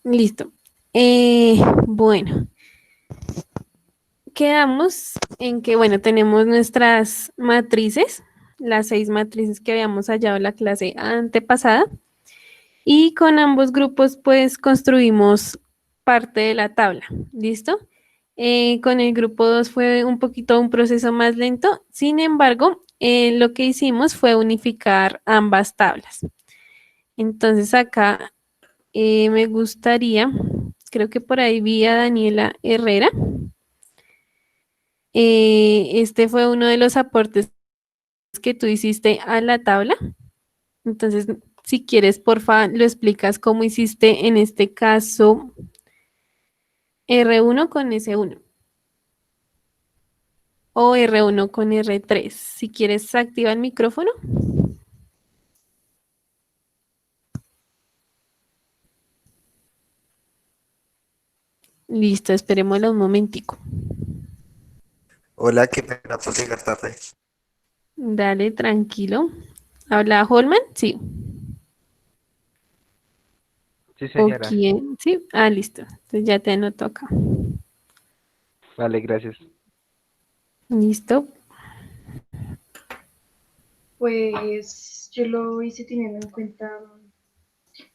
Listo. Bueno, quedamos en que, bueno, tenemos nuestras matrices, las 6 matrices que habíamos hallado en la clase antepasada, y con ambos grupos, pues, construimos parte de la tabla. ¿Listo? Con el grupo 2 fue un poquito un proceso más lento, sin embargo, lo que hicimos fue unificar ambas tablas. Entonces acá me gustaría, creo que por ahí vi a Daniela Herrera. Este fue uno de los aportes que tú hiciste a la tabla. Entonces, si quieres, porfa, lo explicas cómo hiciste en este caso R1 con S1 o R1 con R3. Si quieres, activa el micrófono. Listo, esperémoslo un momentico. Hola, qué pena por llegar tarde. Dale, tranquilo. ¿Habla Holman? Sí. Sí, ¿O señora. quién? Sí. Ah, listo. Entonces ya te anoto acá. Vale, gracias. Listo. Pues yo lo hice teniendo en cuenta,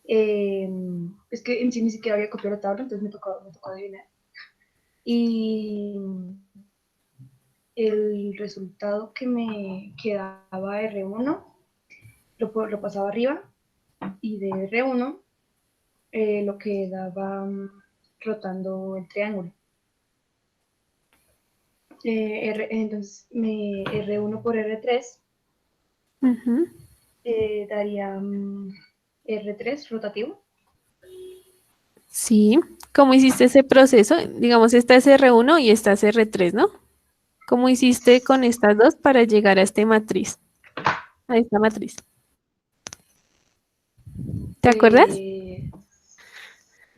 es que en sí ni siquiera había copiado la tabla, entonces me tocó adivinar. Y el resultado que me quedaba R1 lo pasaba arriba y de R1 lo que daba rotando el triángulo. Entonces R1 por R3 Ujú. daría R3 rotativo. Sí. ¿Cómo hiciste ese proceso? Digamos, esta es R1 y esta es R3, ¿no? ¿Cómo hiciste con estas dos para llegar a esta matriz? A esta matriz. ¿Te acuerdas? De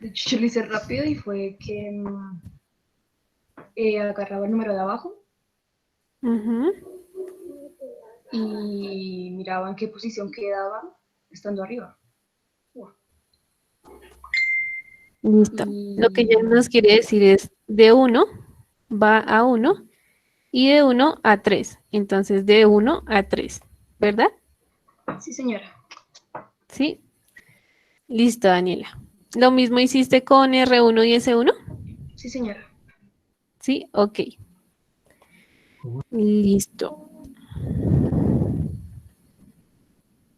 hecho, yo lo hice rápido y fue que agarraba el número de abajo Ujú. y miraba en qué posición quedaba estando arriba. Listo. Lo que ya Y nos quiere decir es de 1 va a 1 y de 1 a 3. Entonces, de 1 a 3, ¿verdad? sí, señora. Sí. Listo, Daniela. ¿Lo mismo hiciste con R1 y S1? Sí, señora. Sí, ok. Listo.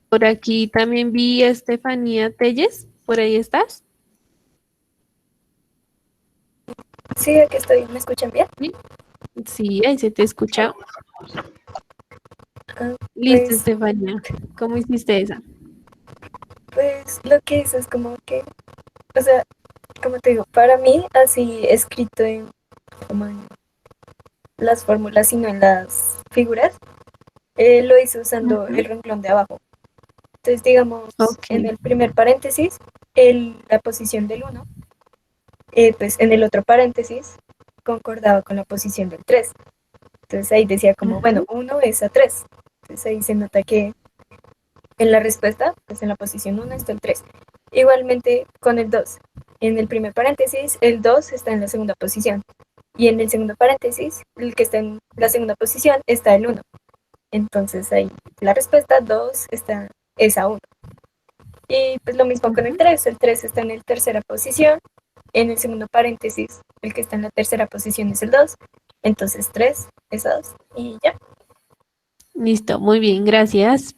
Por aquí también vi a Estefanía Telles. ¿Por ahí estás? Sí, aquí estoy. ¿Me escuchan bien? Sí, sí, ahí se te escucha. Ah, Listo, pues, Estefanía. ¿Cómo hiciste esa? pues lo que hice es como que, o sea, como te digo, para mí, así escrito en, como en las fórmulas y no en las figuras, lo hice usando Ujú. el renglón de abajo. Entonces, digamos, Ok. en el primer paréntesis, la posición del uno, pues en el otro paréntesis concordaba con la posición del 3. Entonces ahí decía como, bueno, Ujú. 1 es a 3. Entonces ahí se nota que en la respuesta, pues en la posición 1 está el 3. Igualmente con el 2. En el primer paréntesis, el 2 está en la segunda posición. Y en el segundo paréntesis, el que está en la segunda posición, está el 1. Entonces ahí la respuesta 2 es a 1. Y pues lo mismo con el Ujú. 3. El 3 está en la tercera posición. En el segundo paréntesis, el que está en la tercera posición es el 2. Entonces 3 es a 2. Y ya. Listo, muy bien, gracias.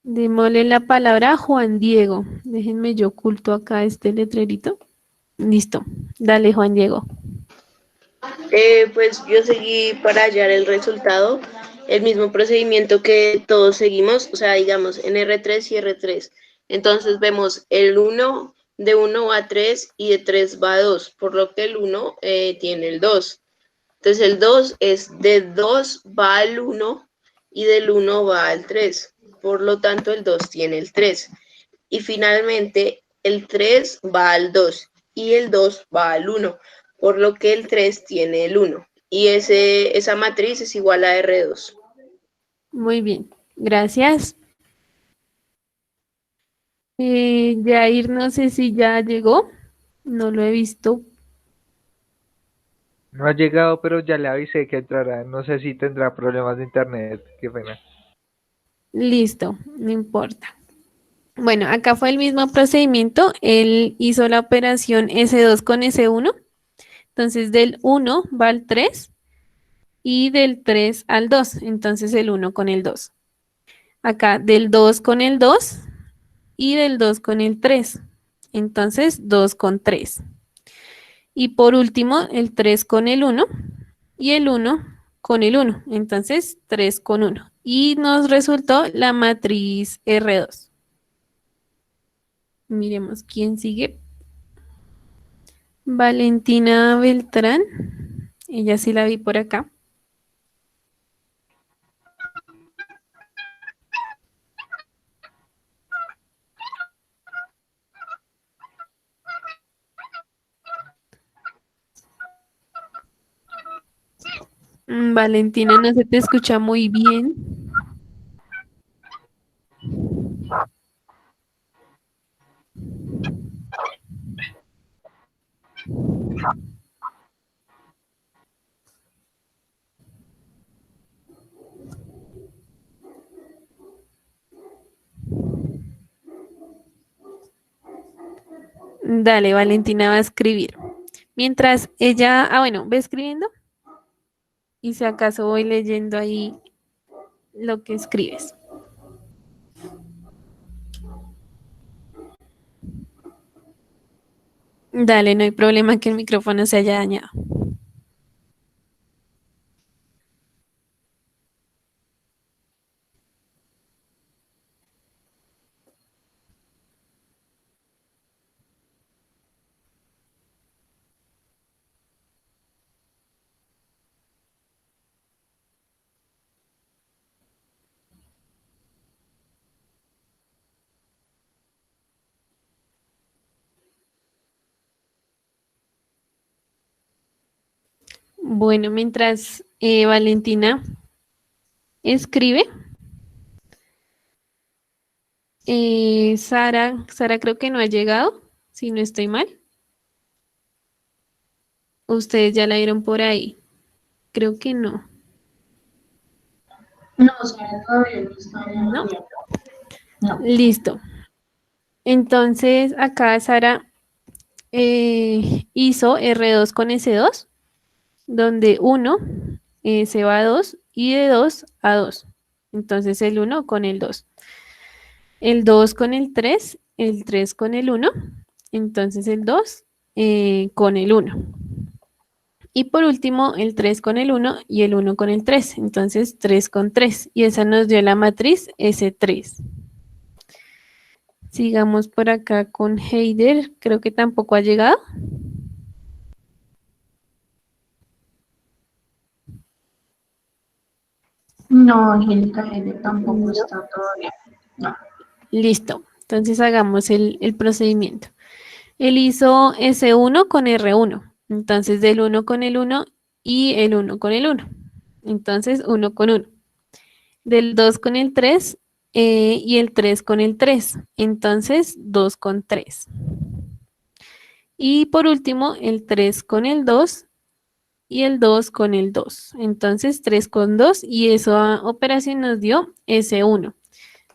Démosle la palabra a Juan Diego. Déjenme yo oculto acá este letrerito. Listo. Dale, Juan Diego. Pues yo seguí para hallar el resultado, el mismo procedimiento que todos seguimos, o sea, digamos en R3 y R3. Entonces vemos el 1, de 1 va a 3 y de 3 va a 2, por lo que el 1 tiene el 2. Entonces el 2 es de 2 va al 1 y del 1 va al 3. Por lo tanto, el 2 tiene el 3. Y finalmente, el 3 va al 2 y el 2 va al 1, por lo que el 3 tiene el 1. Y esa matriz es igual a R2. Muy bien, gracias. Jair, no sé si ya llegó, no lo he visto. No ha llegado, pero ya le avisé que entrará. No sé si tendrá problemas de internet. Qué pena. Listo, no importa. Bueno, acá fue el mismo procedimiento. Él hizo la operación S2 con S1. Entonces del 1 va al 3 y del 3 al 2. Entonces el 1 con el 2. Acá del 2 con el 2 y del 2 con el 3. Entonces 2 con 3. Y por último el 3 con el 1 y el 1 con el 1. Entonces 3 con 1. Y nos resultó la matriz R2. Miremos quién sigue. Valentina Beltrán. Ella sí la vi por acá. Valentina, no se te escucha muy bien. Dale, Valentina va a escribir. Mientras ella, bueno, ve escribiendo y si acaso voy leyendo ahí lo que escribes. Dale, no hay problema que el micrófono se haya dañado. Bueno, mientras Valentina escribe, Sara creo que no ha llegado, si no estoy mal. Ustedes ya la vieron por ahí. Creo que no. No, Sara todavía no está ¿No? No. Listo. Entonces, acá Sara hizo R2 con S2, donde 1 se va a 2 y de 2 a 2. Entonces, el 1 con el 2. El 2 con el 3 con el 1. Entonces, el 2 con el 1. Y por último, el 3 con el 1 y el 1 con el 3. Entonces, 3 con 3. Y esa nos dio la matriz S3. Sigamos por acá con Heider. Creo que tampoco ha llegado. No, Angélica Heide tampoco No. está todavía. No. Listo. Entonces hagamos el procedimiento. Él hizo S1 con R1. Entonces del 1 con el 1 y el 1 con el 1. Entonces 1 con 1. Del 2 con el 3 y el 3 con el 3. Entonces 2 con 3. Y por último el 3 con el 2 y el 2 con el 2. Entonces 3 con 2 y esa operación nos dio S1.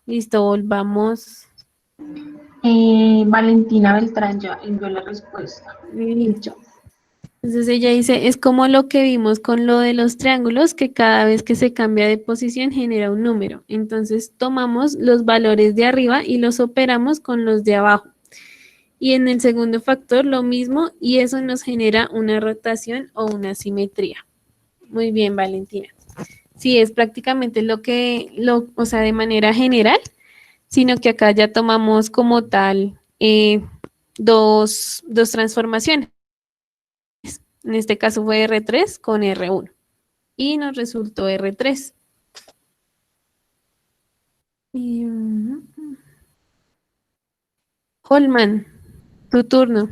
Listo, volvamos. Valentina Beltrán ya envió la respuesta. Listo. Entonces ella dice, es como lo que vimos con lo de los triángulos, que cada vez que se cambia de posición genera un número. Entonces tomamos los valores de arriba y los operamos con los de abajo. Y en el segundo factor lo mismo y eso nos genera una rotación o una simetría. Muy bien, Valentina. Sí, es prácticamente o sea, de manera general, sino que acá ya tomamos como tal dos transformaciones. En este caso fue R3 con R1 y nos resultó R3. Holman, tu turno.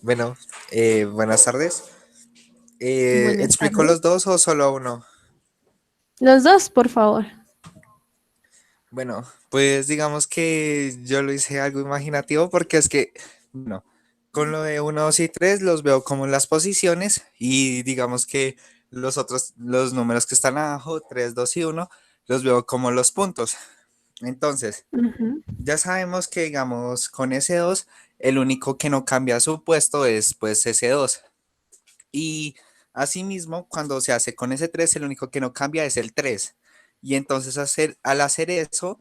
Bueno, buenas tardes. Buenas ¿Explico tardes. los dos o solo uno? Los dos, por favor. Bueno, pues digamos que yo lo hice algo imaginativo porque es que, bueno, con lo de uno 2 y 3 los veo como las posiciones y digamos que los números que están abajo, 3 2 y uno los veo como los puntos. Entonces, Ujú, ya sabemos que, digamos, con ese 2 el único que no cambia su puesto es pues ese 2. Y asimismo, cuando se hace con ese 3 el único que no cambia es el 3. Y entonces al hacer eso,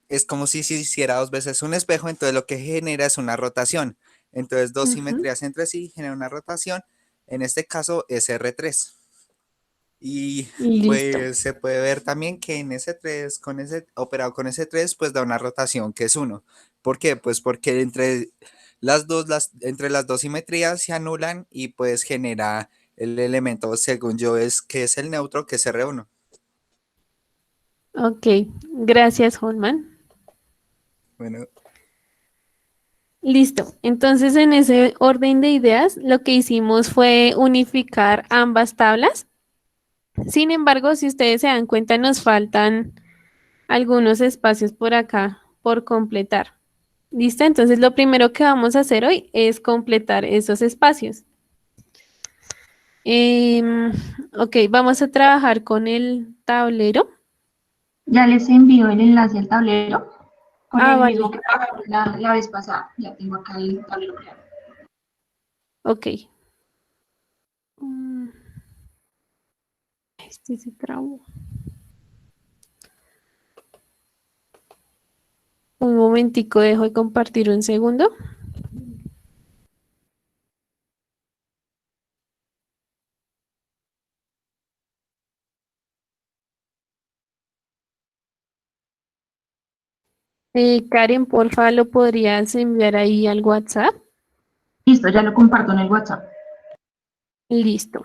es como si se hiciera dos veces un espejo, entonces lo que genera es una rotación. Entonces, dos ujú. simetrías entre sí generan una rotación. En este caso es R3. Y Listo. pues se puede ver también que en ese 3 operado con ese 3 pues da una rotación que es uno. ¿Por qué? Pues porque entre las dos simetrías se anulan y pues genera el elemento, según yo, que es el neutro, que es R1. Ok, gracias, Holman. Bueno, Listo. Entonces, en ese orden de ideas, lo que hicimos fue unificar ambas tablas. Sin embargo, si ustedes se dan cuenta, nos faltan algunos espacios por acá por completar. ¿Listo? Entonces, lo primero que vamos a hacer hoy es completar esos espacios. Em, ok, vamos a trabajar con el tablero. Ya les envío el enlace al tablero con Ah, el mismo vale. que trabajamos la vez pasada. Ya tengo acá el tablero creado. Ok. Mm, Este se trabó. Un momentico, dejo de compartir un segundo. Karen, porfa, ¿lo podrías enviar ahí al WhatsApp? Listo, ya lo comparto en el WhatsApp. Listo.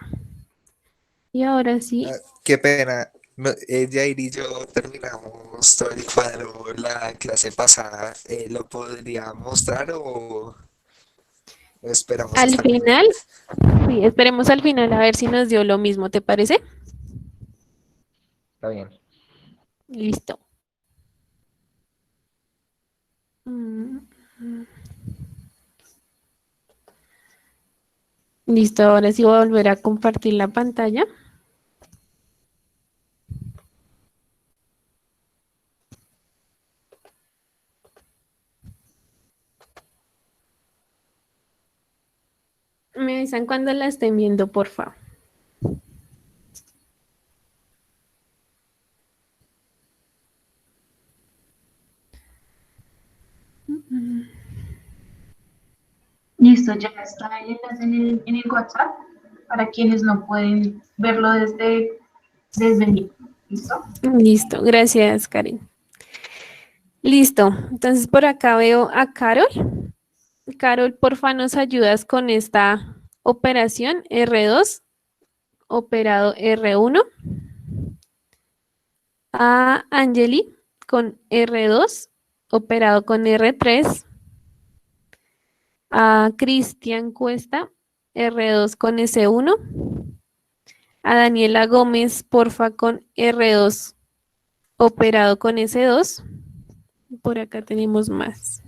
Y ahora ah, sí, qué pena. No, Jair y yo terminamos todo el cuadro la clase pasada. ¿Lo podría mostrar o esperamos al hasta el final? final, sí, esperemos al final a ver si nos dio lo mismo, ¿te parece? Está bien. Listo. Mm, mm. Listo, ahora sí voy a volver a compartir la pantalla. Me avisan cuando la estén viendo, porfa. Listo, ya está el enlace en el WhatsApp para quienes no pueden verlo desde mí. ¿Listo? Listo, gracias, Karen. Listo, entonces por acá veo a Carol. Carol, porfa, nos ayudas con esta operación R2, operado R1. A Angeli con R2, operado con R3. A Cristian Cuesta, R2 con S1. A Daniela Gómez, porfa, con R2, operado con S2. Por acá tenemos más.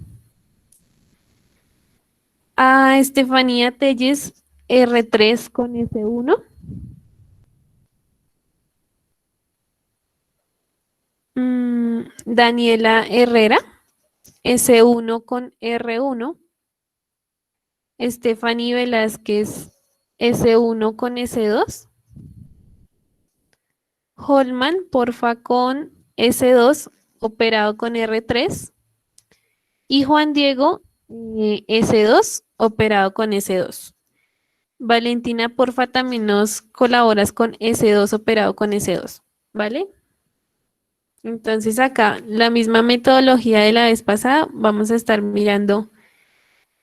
A Estefanía Telles, R3 con S1. Daniela Herrera, S1 con R1. Stephanie Velázquez, S1 con S2. Holman, porfa, con S2, operado con R3. Y Juan Diego, S2, operado con S2. Valentina, porfa, también nos colaboras con S2, operado con S2. ¿Vale? Entonces acá, la misma metodología de la vez pasada, vamos a estar mirando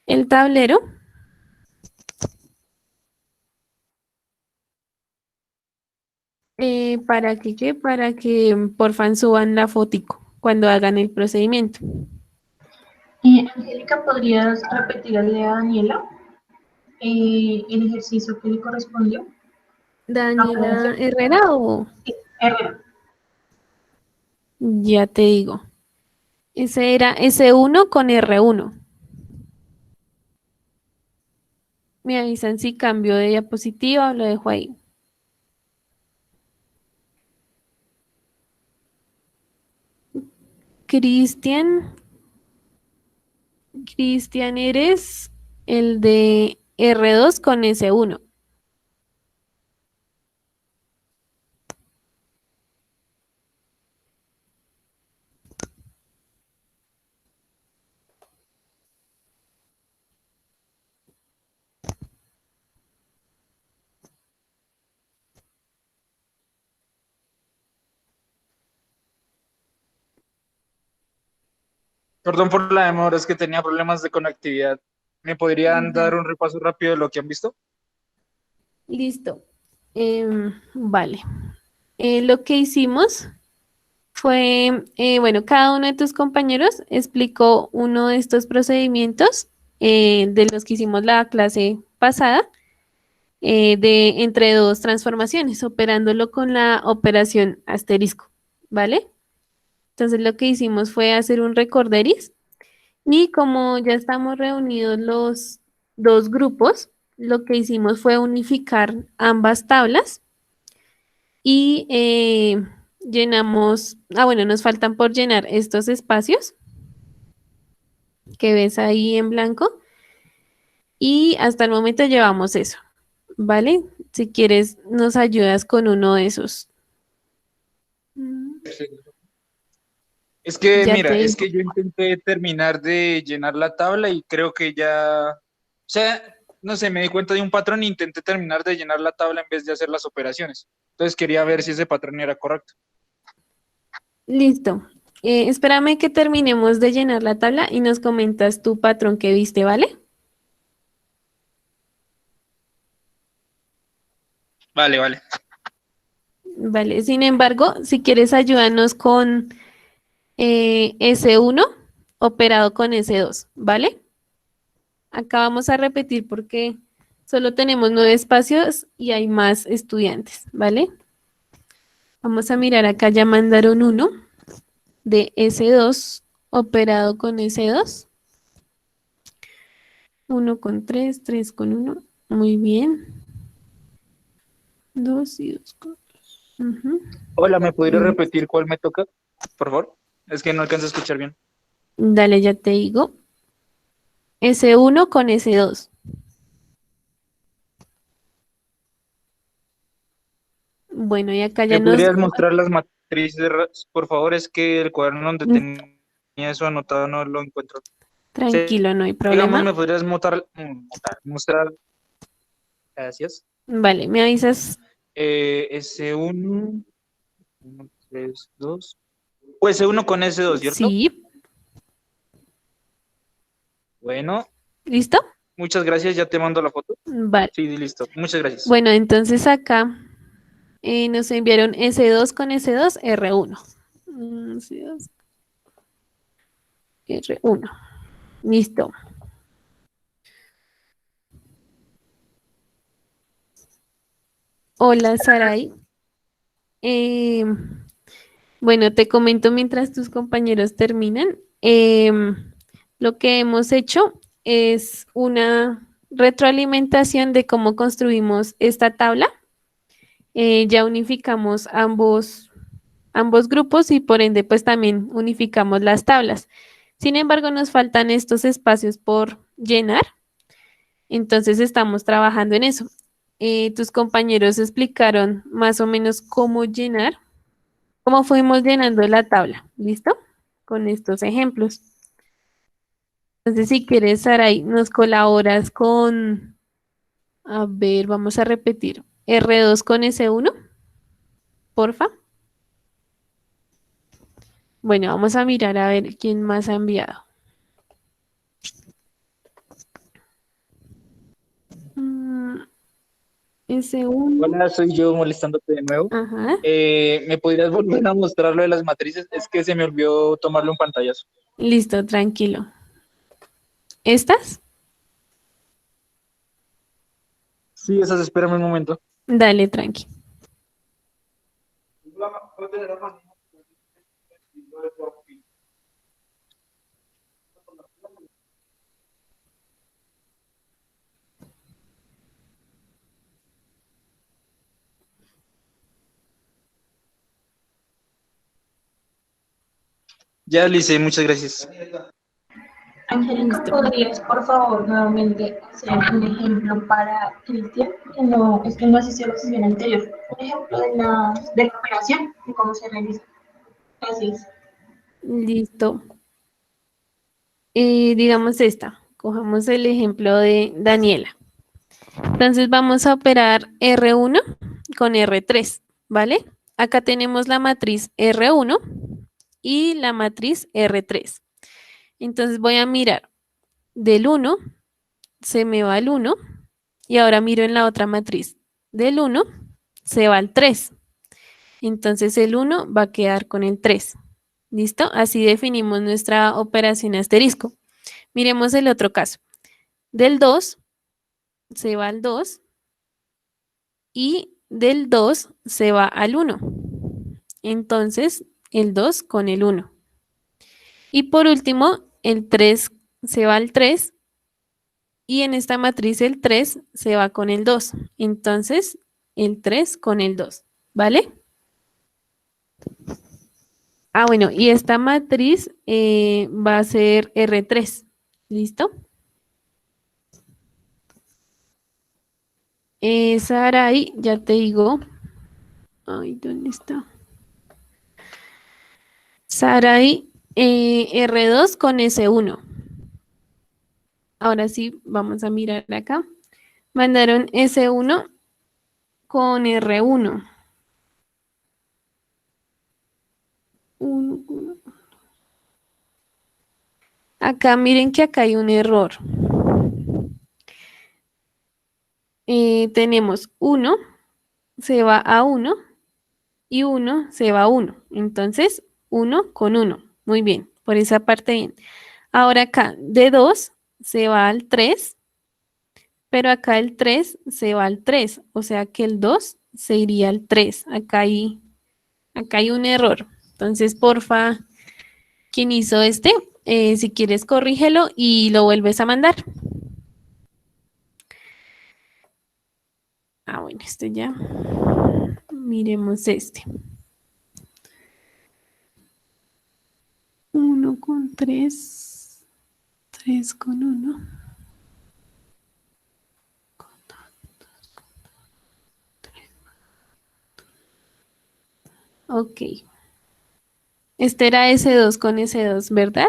el tablero. Para que porfa suban la fotico cuando hagan el procedimiento. Angélica, ¿podrías repetirle a Daniela el ejercicio que le correspondió? La Daniela operación. Herrera o Sí, Herrera. ya te digo. Ese era S1 con R1. Me avisan si cambio de diapositiva o lo dejo ahí. Cristian. Cristian, eres el de R2 con S1. Perdón por la demora, es que tenía problemas de conectividad. ¿Me podrían dar un repaso rápido de lo que han visto? Listo. Vale. Lo que hicimos fue, bueno, cada uno de tus compañeros explicó uno de estos procedimientos de los que hicimos la clase pasada, de entre dos transformaciones, operándolo con la operación asterisco, ¿vale? Entonces lo que hicimos fue hacer un recorderis y como ya estamos reunidos los dos grupos, lo que hicimos fue unificar ambas tablas y llenamos, bueno, nos faltan por llenar estos espacios que ves ahí en blanco y hasta el momento llevamos eso, ¿vale? Si quieres, nos ayudas con uno de esos. Es que, Ya mira, te es digo. que yo intenté terminar de llenar la tabla y creo que ya, o sea, no sé, me di cuenta de un patrón e intenté terminar de llenar la tabla en vez de hacer las operaciones. Entonces quería ver si ese patrón era correcto. Listo. Espérame que terminemos de llenar la tabla y nos comentas tu patrón que viste, ¿vale? Vale, vale. Vale. Sin embargo, si quieres, ayúdanos con S1 operado con S2, ¿vale? Acá vamos a repetir porque solo tenemos 9 espacios y hay más estudiantes, ¿vale? Vamos a mirar acá, ya mandaron uno de S2 operado con S2. 1 con 3, 3 con 1. Muy bien. 2 y 2 con 2. Hola, ¿me podría Mm, repetir cuál me toca? Por favor. Es que no alcanzo a escuchar bien. Dale, ya te digo. S1 con S2. Bueno, y acá ya ¿Me nos... podrías mostrar las matrices, por favor? Es que el cuaderno donde tenía eso anotado no lo encuentro. Sí, Tranquilo, no hay digamos, problema. ¿me podrías mostrar? Gracias. Vale, me avisas. S1, 1, 3, 2. O S1 con S2, ¿cierto? Sí, Bueno, ¿listo? muchas gracias. Ya te mando la foto. Vale. Sí, listo. Muchas gracias. Bueno, entonces acá nos enviaron S2 con S2, R1. S2, R1. Listo. Hola, Saray. Eh, bueno, te comento mientras tus compañeros terminan. Lo que hemos hecho es una retroalimentación de cómo construimos esta tabla. Ya unificamos ambos grupos y por ende pues también unificamos las tablas. Sin embargo, nos faltan estos espacios por llenar, entonces estamos trabajando en eso. Tus compañeros explicaron más o menos cómo llenar, cómo fuimos llenando la tabla, ¿listo? Con estos ejemplos. Entonces, si quieres, Saray, nos colaboras con, a ver, vamos a repetir, R2 con S1, porfa. Bueno, vamos a mirar a ver quién más ha enviado. Mm, S1, Hola, soy yo molestándote de nuevo. ajá, ¿Me podrías volver a mostrar lo de las matrices? Es que se me olvidó tomarle un pantallazo. listo, tranquilo. ¿Estas? Sí, esas, espérame un momento. Dale, tranqui. Ya, Lice, muchas gracias. Angélica, ¿podrías, por favor, nuevamente hacer un ejemplo para Cristian? Que no, es que no asistió a la sesión anterior. Un ejemplo de la operación, de cómo se realiza. Gracias. Listo. Digamos esta. Cojamos el ejemplo de Daniela. Entonces vamos a operar R1 con R3, ¿vale? Acá tenemos la matriz R1 y la matriz R3. Entonces voy a mirar del 1, se me va el 1 y ahora miro en la otra matriz. Del 1 se va al 3. Entonces el 1 va a quedar con el 3. ¿Listo? Así definimos nuestra operación asterisco. Miremos el otro caso. Del 2 se va al 2 y del 2 se va al 1. Entonces el 2 con el 1. Y por último, el 3 se va al 3 y en esta matriz el 3 se va con el 2. Entonces el 3 con el 2. ¿Vale? Ah, bueno, y esta matriz va a ser R3. ¿Listo? Sarai, ya te digo. Ay, ¿dónde está? Sarai, R2 con S1. Ahora sí, vamos a mirar acá. Mandaron S1 con R1. Acá miren que acá hay un error. Tenemos 1 se va a 1 y 1 se va a 1. Entonces, 1 con 1. Muy bien, por esa parte bien. Ahora acá, de 2 se va al 3, pero acá el 3 se va al 3. O sea que el 2 se iría al 3. Acá hay un error. Entonces, porfa, quien hizo este, si quieres corrígelo y lo vuelves a mandar. Ah, bueno, este ya. Miremos este. 1 con 3, 3 con 1. Ok. Este era S2 con S2, ¿verdad?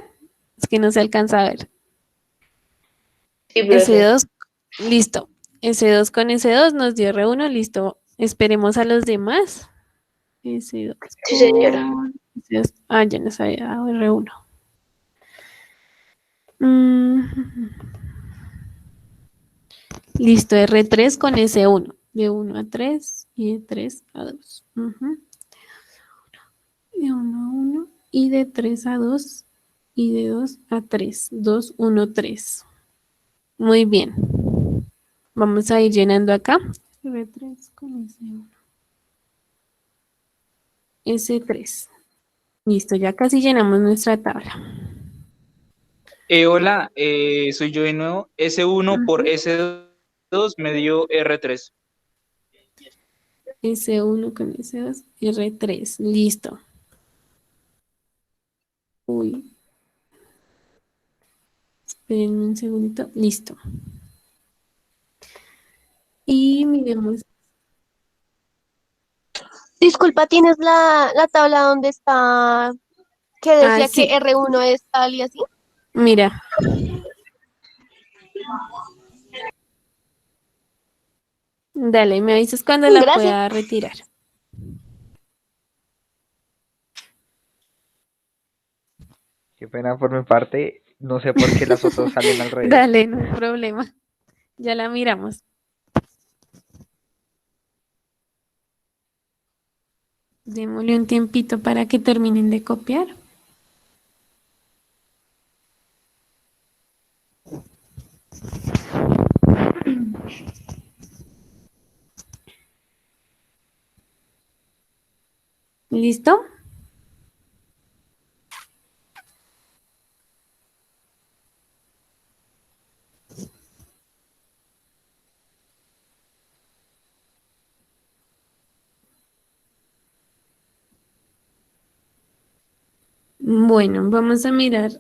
Es que no se alcanza a ver. Sí, profe. S2, listo. S2 con S2 nos dio R1, listo. Esperemos a los demás. S2 Sí, señora. con S2. Ah, ya nos había dado R1. Mm, Listo, R3 con S1. De 1 a 3 y de 3 a 2. De 1 a 1 y de 3 a 2 y de 2 a 3. 2, 1, 3. Muy bien. Vamos a ir llenando acá. R3 con S1. S3. Listo, ya casi llenamos nuestra tabla. Hola, soy yo de nuevo. S1 por S2 me dio R3. S1 con S2, R3. Listo. Uy. Esperen un segundito. Listo. Y miremos. Disculpa, ¿tienes la tabla donde está, que Ah, decía que sí. R1 es tal y así? Mira. Dale, me avisas cuando la Gracias. pueda retirar. Qué pena por mi parte. No sé por qué las fotos salen al revés. Dale, no hay problema. Ya la miramos. Démosle un tiempito para que terminen de copiar. ¿Listo? Bueno, vamos a mirar.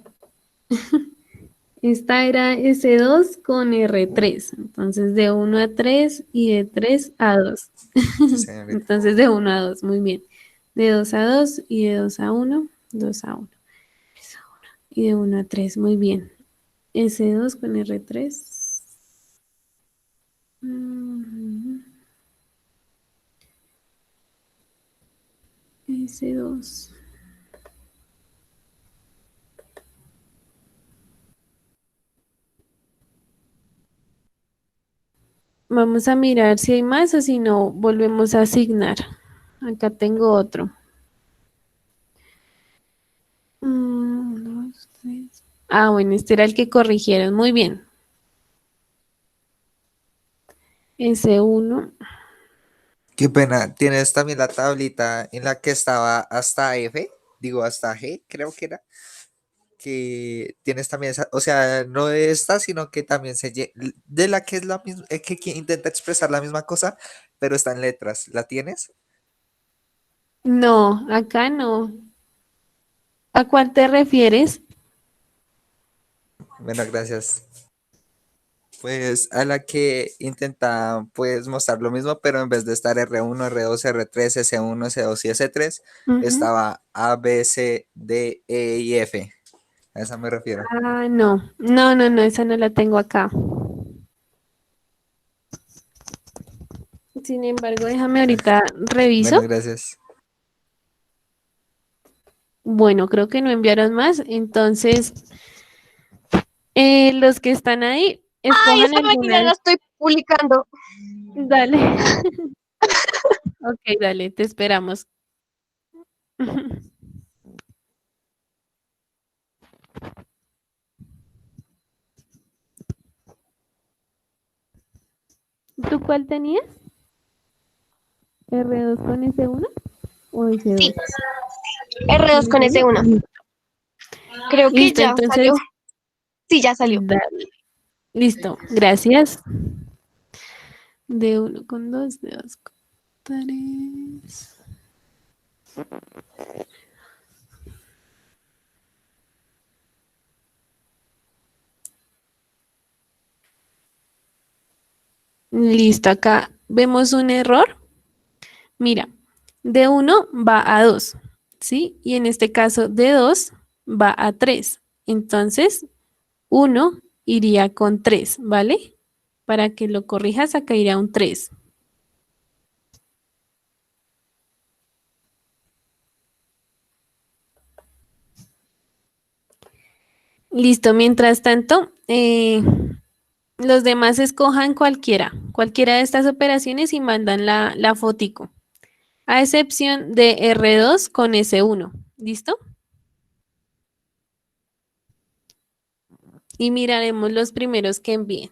Esta era S2 con R3. Entonces de 1 a 3 y de 3 a 2. Sí, señorita. Entonces de 1 a 2, muy bien. De 2 a 2 y de 2 a 1, 2 a 1. Y de 1 a 3, muy bien. S2 con R3. S2. Vamos a mirar si hay más o si no, volvemos a asignar. Acá tengo otro. 1, 2, 3. Ah, bueno, este era el que corrigieron. Muy bien. S1. Qué pena. ¿Tienes también la tablita en la que estaba hasta F? Digo, hasta G, creo que era. Que tienes también esa, o sea, no de esta, sino que también de la que es la misma, que intenta expresar la misma cosa, pero está en letras. ¿La tienes? No, acá no. ¿A cuál te refieres? Bueno, gracias. Pues a la que intenta pues mostrar lo mismo, pero en vez de estar R1, R2, R3, S1, S2 y S3, Ujú. estaba A, B, C, D, E y F. A esa me refiero. Ah, no. No, no, no, esa no la tengo acá. Sin embargo, déjame ahorita Bueno, reviso. gracias. Bueno, creo que no enviaron más. Entonces, los que están ahí, Ay, escojan esa máquina la alguna. estoy publicando. Dale. Ok, dale, te esperamos. ¿Tú cuál tenías? ¿R2 con S1 o S2? Sí, R2 con S1. Creo que Listo, ya salió. entonces, Sí, ya salió. dale. Listo, gracias. De 1 con 2, de 2 con 3. Listo, acá vemos un error. Mira, de 1 va a 2, ¿sí? Y en este caso de 2 va a 3. Entonces, 1 iría con 3, ¿vale? Para que lo corrijas, acá iría un 3. Listo, mientras tanto, los demás escojan cualquiera de estas operaciones y mandan la fotico, a excepción de R2 con S1. ¿Listo? Y miraremos los primeros que envíen.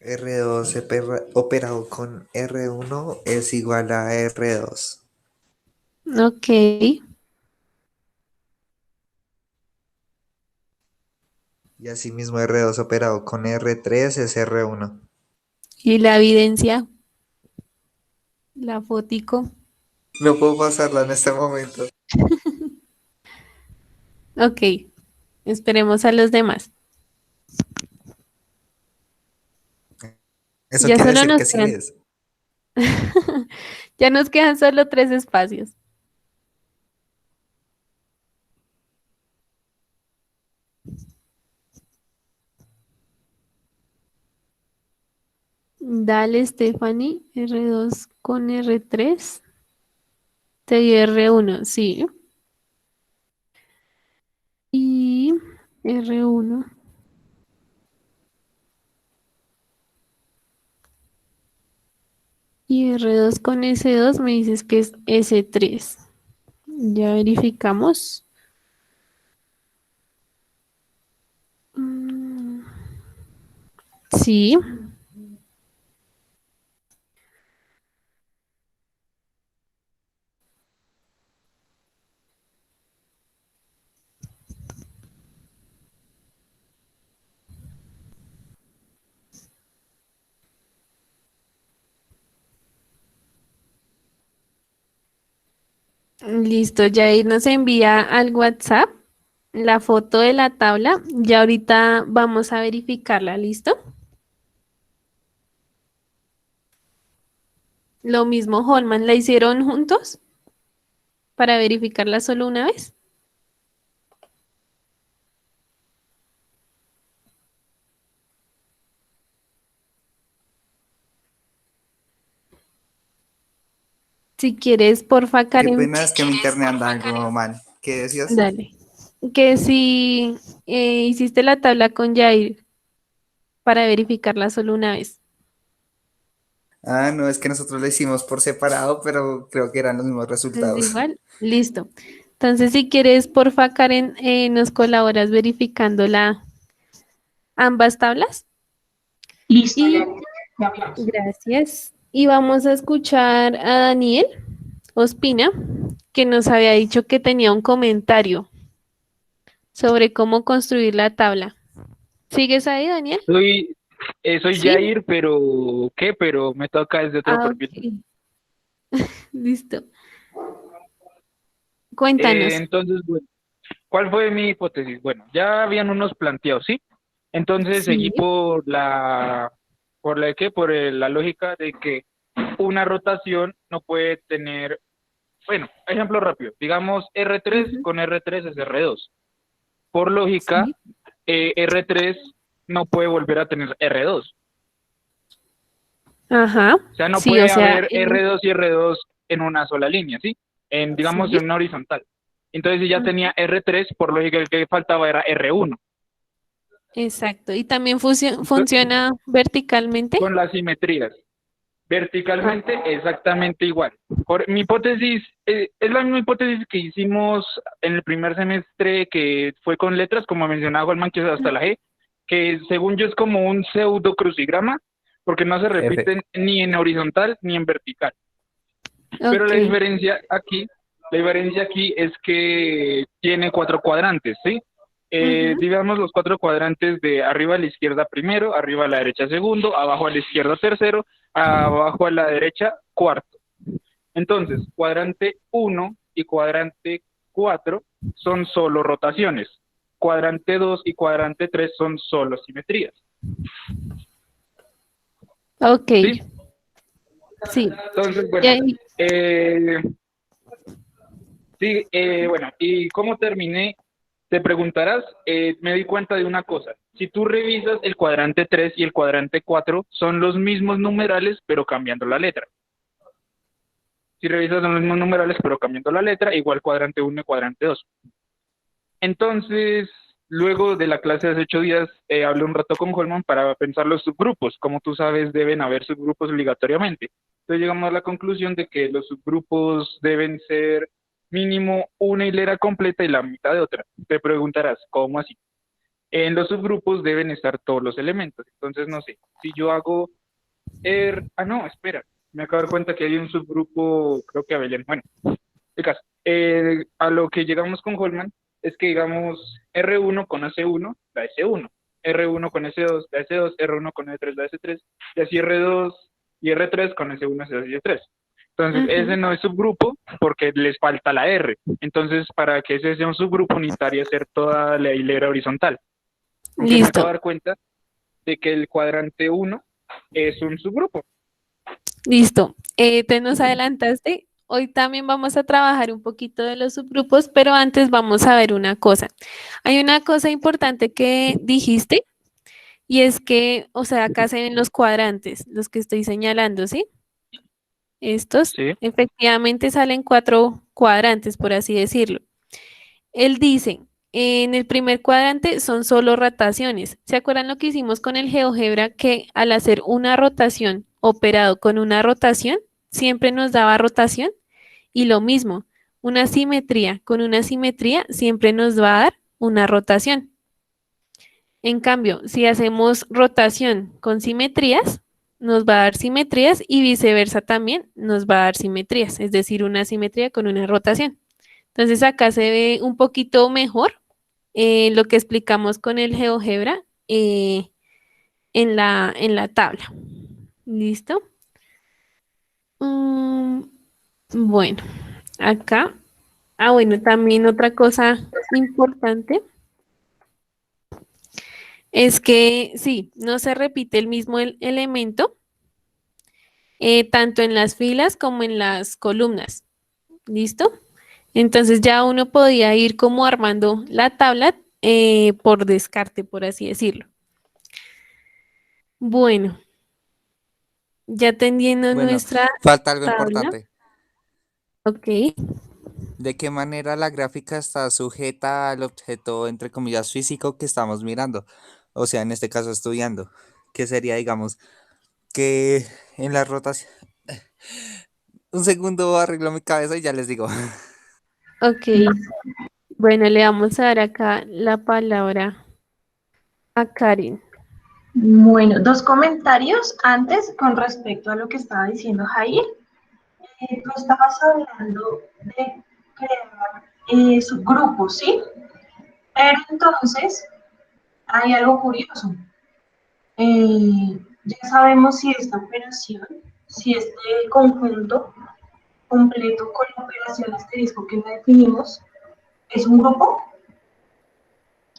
R2 operado con R1 es igual a R2. Ok. Y asimismo R2 operado con R3 es R1. Y la evidencia, la fotico. No puedo pasarla en este momento. Ok. Esperemos a los demás. Eso Ya quiere solo decir nos que sí quedan. es. Ya nos quedan solo 3 espacios. Dale, Stephanie, R2 con R3. Te dio R1, sí. Y R1. Y R2 con S2 me dices que es S3. Ya verificamos. Mm, sí. Listo, Jair nos envía al WhatsApp la foto de la tabla. Ya ahorita vamos a verificarla, ¿listo? Lo mismo, Holman, ¿la hicieron juntos para verificarla solo una vez? Si quieres, porfa, Qué Karen, pena, es que mi internet anda algo mal. ¿Qué decías? dale. Que si hiciste la tabla con Jair para verificarla solo una vez. Ah, no, es que nosotros lo hicimos por separado, pero creo que eran los mismos ¿Es resultados. igual? Listo. Entonces, si quieres, porfa, Karen, nos colaboras verificando ambas tablas. Listo, Y ya miramos. gracias. Y vamos a escuchar a Daniel Ospina, que nos había dicho que tenía un comentario sobre cómo construir la tabla. ¿Sigues ahí, Daniel? Soy Sí. Jair, pero ¿qué? Pero me toca desde otro Ah, perfil. ok. Listo. Cuéntanos. Entonces, bueno, ¿cuál fue mi hipótesis? Bueno, ya habían unos planteados, ¿sí? Entonces seguí Sí. por la ¿qué? La lógica de que una rotación no puede tener, bueno, ejemplo rápido, digamos R3 Ujú. con R3 es R2. Por lógica, Sí. R3 no puede volver a tener R2. Ajá. O sea, no Sí, o puede sea, haber R2 y R2 en una sola línea, ¿sí? Digamos, sí. en una horizontal. Entonces, si ya Ujú. tenía R3, por lógica, el que faltaba era R1. Exacto. ¿Y también Entonces, funciona verticalmente? con las simetrías. Ah, Verticalmente, exactamente igual. Mi hipótesis es la misma hipótesis que hicimos en el primer semestre, que fue con letras, como mencionaba Goldman, que es hasta la G, que según yo es como un pseudo crucigrama, porque no se F. repiten ni en horizontal ni en vertical. Pero ok. la diferencia aquí es que tiene cuatro cuadrantes, ¿sí? Ujú. Digamos los cuatro cuadrantes de arriba a la izquierda primero, arriba a la derecha segundo, abajo a la izquierda tercero, abajo a la derecha cuarto. Entonces, cuadrante uno y cuadrante 4 son solo rotaciones. Cuadrante 2 y cuadrante 3 son solo simetrías, Ok. ¿sí? Sí. Entonces, bueno, Y ahí- eh, sí, bueno, ¿y cómo terminé? Te preguntarás, me di cuenta de una cosa. Si tú revisas el cuadrante 3 y el cuadrante 4, son los mismos numerales, pero cambiando la letra. Si revisas son los mismos numerales, pero cambiando la letra, igual cuadrante 1 y cuadrante 2. Entonces, luego de la clase de hace 8 días, hablé un rato con Holman para pensar los subgrupos. Como tú sabes, deben haber subgrupos obligatoriamente. Entonces llegamos a la conclusión de que los subgrupos deben ser mínimo una hilera completa y la mitad de otra. Te preguntarás, ¿cómo así? En los subgrupos deben estar todos los elementos. Entonces, no sé, si yo hago no, espera, me acabo de dar cuenta que hay un subgrupo, creo que Abeliano. Bueno, el caso. A lo que llegamos con Holman es que digamos R1 con AC1 da S1, R1 con S2 da S2, R1 con S3 da S3, y así R2 y R3 con S1 S2 y S3. Entonces, ese Ujú. no es subgrupo porque les falta la R. Entonces, para que ese sea un subgrupo, necesitaría ser toda la hilera horizontal. Aunque me acabo Listo. de dar cuenta de que el cuadrante uno es un subgrupo. Listo. Te nos adelantaste. Hoy también vamos a trabajar un poquito de los subgrupos, pero antes vamos a ver una cosa. Hay una cosa importante que dijiste y es que, o sea, acá se ven los cuadrantes, los que estoy señalando, ¿sí? Estos Sí. efectivamente salen cuatro cuadrantes, por así decirlo. Él dice, en el primer cuadrante son solo rotaciones. ¿Se acuerdan lo que hicimos con el GeoGebra? Que al hacer una rotación operado con una rotación, siempre nos daba rotación. Y lo mismo, una simetría con una simetría siempre nos va a dar una rotación. En cambio, si hacemos rotación con simetrías, nos va a dar simetrías y viceversa también nos va a dar simetrías, es decir, una simetría con una rotación. Entonces acá se ve un poquito mejor lo que explicamos con el GeoGebra en la tabla. ¿Listo? Mm, bueno, acá Ah, bueno, también otra cosa importante es que sí, no se repite el mismo elemento, tanto en las filas como en las columnas. ¿Listo? Entonces ya uno podía ir como armando la tabla por descarte, por así decirlo. Bueno, ya teniendo Bueno, nuestra falta algo tabla, importante. ok, ¿De qué manera la gráfica está sujeta al objeto, entre comillas, físico que estamos mirando? O sea, en este caso estudiando. Que sería, digamos, que en la rotación... Un segundo arreglo mi cabeza y ya les digo. ok. Bueno, le vamos a dar acá la palabra a Karen. Bueno, dos comentarios antes con respecto a lo que estaba diciendo Jair. Tú estabas hablando de crear subgrupos, ¿sí? Pero entonces hay algo curioso. Ya sabemos si esta operación, si este conjunto completo con la operación asterisco que no definimos es un grupo,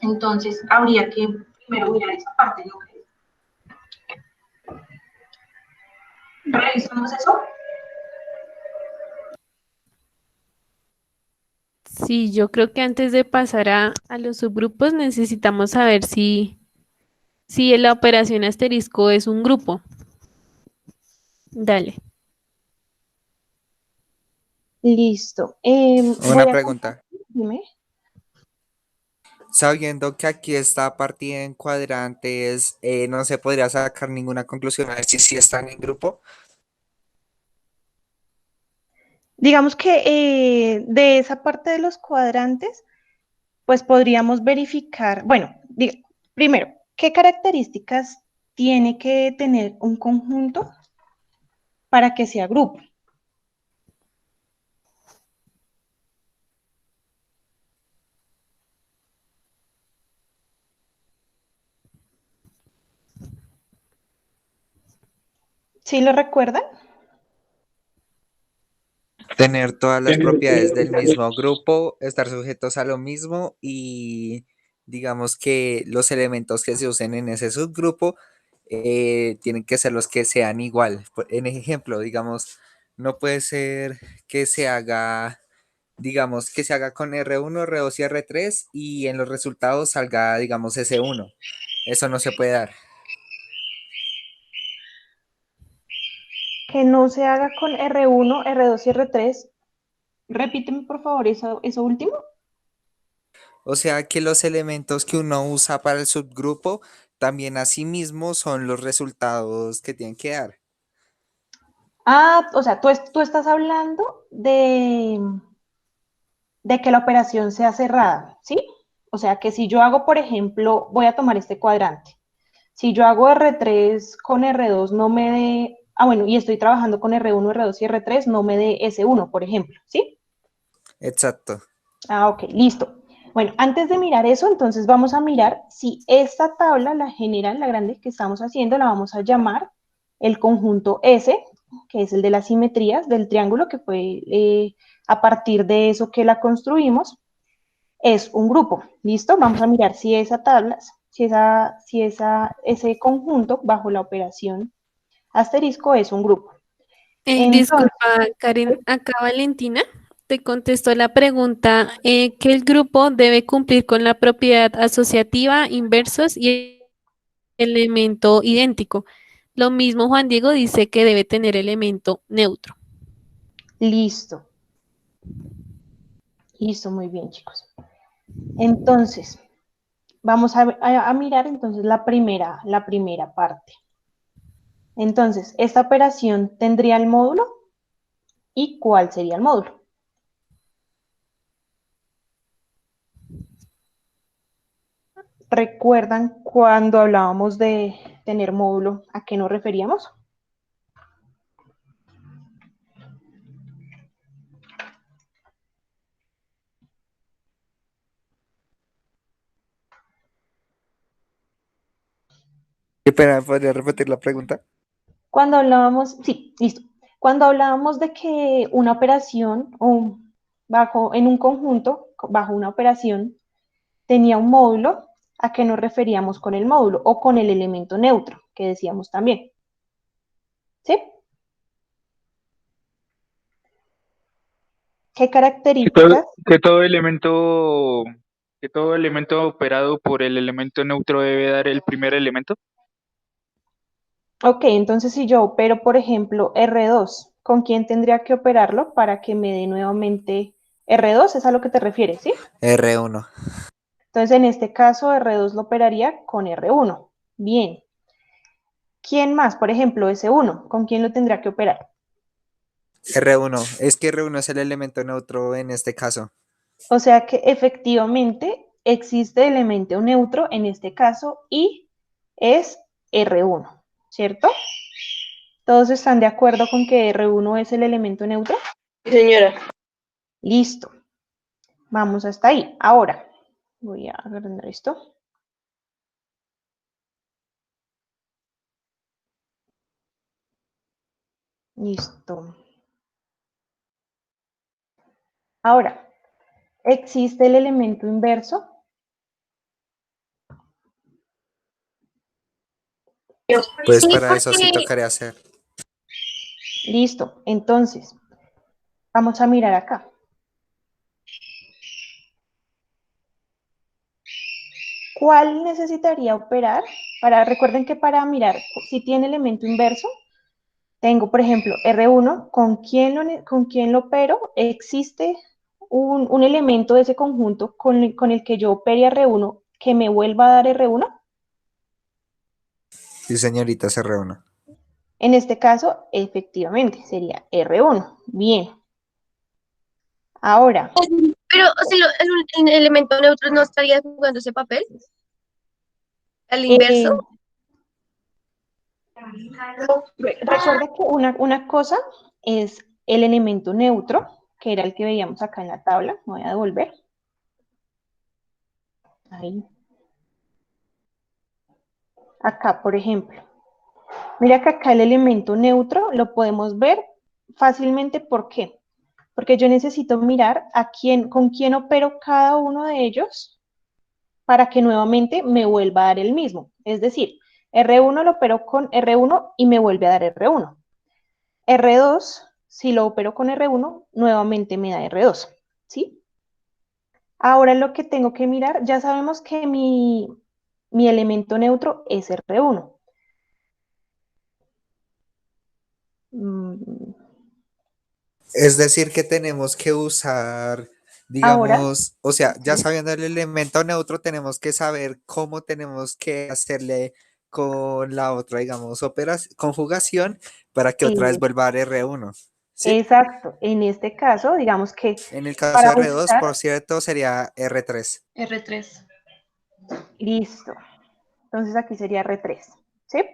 entonces habría que primero mirar esa parte, ¿no crees? ¿Revisamos eso? Sí, yo creo que antes de pasar a los subgrupos necesitamos saber si la operación asterisco es un grupo. Dale. Listo. Una Voy a pregunta. compartir, dime. Sabiendo que aquí está partida en cuadrantes, no se podría sacar ninguna conclusión a ver si sí están en grupo. Digamos que de esa parte de los cuadrantes, pues podríamos verificar, bueno, primero, ¿qué características tiene que tener un conjunto para que sea grupo? ¿Sí lo recuerdan? Tener todas las propiedades del mismo grupo, estar sujetos a lo mismo y digamos que los elementos que se usen en ese subgrupo tienen que ser los que sean igual. En ejemplo, digamos, no puede ser que se haga, digamos, que se haga con R1, R2 y R3 y en los resultados salga, digamos, S1. Eso no se puede dar. Que no se haga con R1, R2 y R3. Repíteme, por favor, eso último. O sea que los elementos que uno usa para el subgrupo también asimismo son los resultados que tienen que dar. Ah, o sea, tú estás hablando de que la operación sea cerrada, ¿sí? O sea, que si yo hago, por ejemplo, voy a tomar este cuadrante. Si yo hago R3 con R2 no me dé, bueno, y estoy trabajando con R1, R2 y R3, no me dé S1, por ejemplo, ¿sí? Exacto. Ah, ok, listo. Bueno, antes de mirar eso, entonces vamos a mirar si esta tabla, la general, la grande que estamos haciendo, la vamos a llamar el conjunto S, que es el de las simetrías del triángulo, que fue a partir de eso que la construimos, es un grupo. ¿Listo? Vamos a mirar si esa tabla, ese conjunto bajo la operación asterisco es un grupo. Entonces, Disculpa, Karen, acá Valentina te contestó la pregunta que el grupo debe cumplir con la propiedad asociativa, inversos y elemento idéntico. Lo mismo Juan Diego dice que debe tener elemento neutro. listo. Listo, muy bien, chicos. Entonces, vamos a mirar entonces la primera parte. Entonces, esta operación tendría el módulo y ¿cuál sería el módulo? ¿Recuerdan cuando hablábamos de tener módulo, a qué nos referíamos? Espera, ¿podría repetir la pregunta? Cuando hablábamos, sí, listo. Cuando hablábamos de que una operación en un conjunto, bajo una operación, tenía un módulo, ¿a qué nos referíamos con el módulo? O con el elemento neutro, que decíamos también. ¿Sí? ¿Qué características? Que todo elemento, que todo elemento operado por el elemento neutro debe dar el primer elemento. Ok, entonces si yo opero, por ejemplo, R2, ¿con quién tendría que operarlo para que me dé nuevamente R2? ¿Es a lo que te refieres, sí? R1. Entonces, en este caso, R2 lo operaría con R1. Bien. ¿Quién más? Por ejemplo, S1, ¿con quién lo tendría que operar? R1. Es que R1 es el elemento neutro en este caso. O sea que efectivamente existe elemento neutro en este caso y es R1, ¿cierto? ¿Todos están de acuerdo con que R1 es el elemento neutro? Sí, señora. Listo. Vamos hasta ahí. Ahora, voy a agrandar esto. Listo. Ahora, ¿existe el elemento inverso? Pues Sí, para eso sí porque tocaría hacer. Listo. Entonces, vamos a mirar acá. ¿Cuál necesitaría operar? Recuerden que para mirar si tiene elemento inverso, tengo, por ejemplo, R1, ¿con quién lo opero? ¿Existe un elemento de ese conjunto con el que yo opere R1 que me vuelva a dar R1? Sí, señorita, es R1. En este caso, efectivamente, sería R1. Bien. Ahora, pero si el elemento neutro no estaría jugando ese papel, al inverso. eh, recuerda que una cosa es el elemento neutro, que era el que veíamos acá en la tabla. Me voy a devolver. Ahí. Acá, por ejemplo. Mira que acá el elemento neutro lo podemos ver fácilmente. ¿Por qué? Porque yo necesito mirar con quién opero cada uno de ellos para que nuevamente me vuelva a dar el mismo. Es decir, R1 lo opero con R1 y me vuelve a dar R1. R2, si lo opero con R1, nuevamente me da R2, ¿sí? Ahora lo que tengo que mirar, ya sabemos que mi elemento neutro es R1. Es decir, que tenemos que usar, Ahora, digamos, o sea, ya sabiendo el elemento neutro, tenemos que saber cómo tenemos que hacerle con la otra, digamos, conjugación para que otra vez eh, vuelva a dar R1. ¿Sí? exacto, en este caso, digamos que En el caso para de R2, buscar, por cierto, sería R3. R3. listo. Entonces aquí sería R3, ¿sí?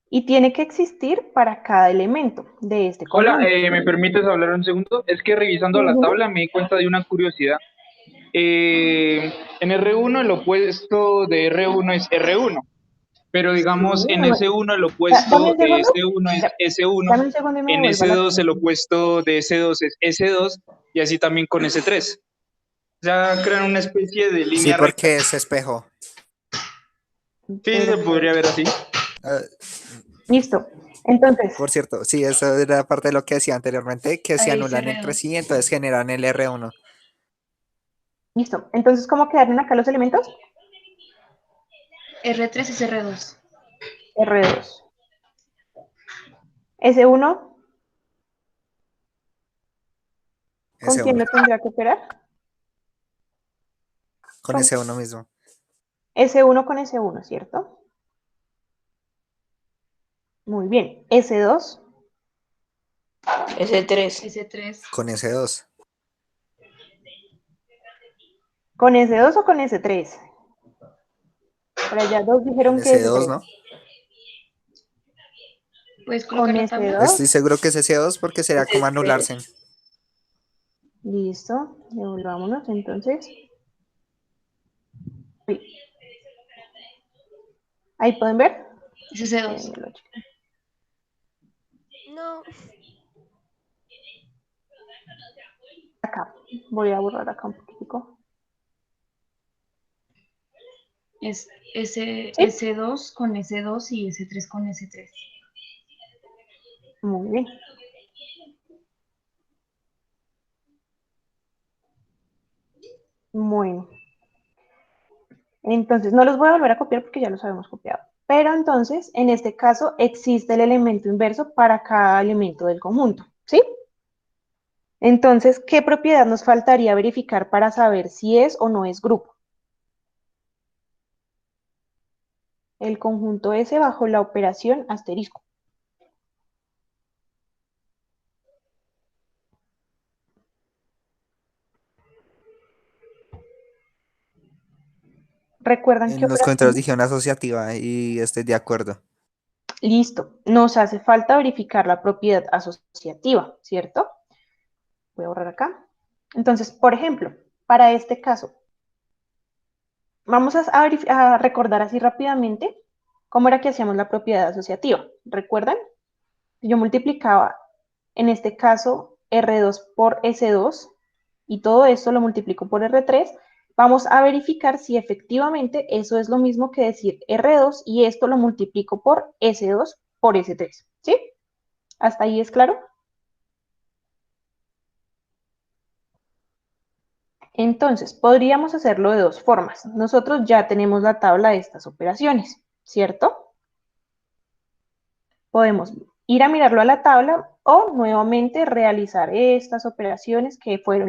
Y tiene que existir para cada elemento de este Hola, conjunto. ¿me permites hablar un segundo? Es que revisando la Ujú. tabla me di cuenta de una curiosidad. En R1 el opuesto de R1 es R1, pero digamos en S1 el Dame opuesto un de segundo. S1 es Mira, S1, dame un segundo y me en devuelvo a la S2 el clase. opuesto de S2 es S2 y así también con S3. O sea, crean una especie de Sí, línea recta. porque es espejo. Sí, se Perfecto. podría ver así. Ah, Listo. Entonces, por cierto, sí, eso era parte de lo que decía anteriormente, que se Ahí dice anulan entre R2. sí, entonces generan el R1. listo. Entonces, ¿cómo quedaron acá los elementos? R3 es R2. R2. S1, ¿con quién S1, lo tendrá que operar? con Con S1 mismo. S1 con S1, ¿cierto? Muy bien. S2, S3. S3. Con S2. ¿con S2 o con S3? Por allá dos Con dijeron que S2, S3. ¿no? ¿Puedes Con colocar la tabla? Estoy S2. seguro que es S2 porque sería como S3. anularse. Listo. Devolvámonos entonces. Uy, ahí pueden ver. Es S2. Déjenmelo checar. No, acá. Voy a borrar acá un poquitico. Es S, ¿Sí? S2 con S2 y S3 con S3. Muy bien. Bueno, entonces no los voy a volver a copiar porque ya los habíamos copiado. Pero entonces, en este caso, existe el elemento inverso para cada elemento del conjunto, ¿sí? Entonces, ¿qué propiedad nos faltaría verificar para saber si es o no es grupo? El conjunto S bajo la operación asterisco. ¿Recuerdan qué En los comentarios operación? dijeron asociativa y estoy de acuerdo. Listo. Nos hace falta verificar la propiedad asociativa, ¿cierto? Voy a borrar acá. Entonces, por ejemplo, para este caso, vamos a recordar así rápidamente cómo era que hacíamos la propiedad asociativa. ¿Recuerdan? Yo multiplicaba, en este caso, R2 por S2 y todo esto lo multiplico por R3. Vamos a verificar si efectivamente eso es lo mismo que decir R2 y esto lo multiplico por S2 por S3. ¿Sí? ¿Hasta ahí es claro? Entonces, podríamos hacerlo de dos formas. Nosotros ya tenemos la tabla de estas operaciones, ¿cierto? Podemos ir a mirarlo a la tabla o nuevamente realizar estas operaciones que fueron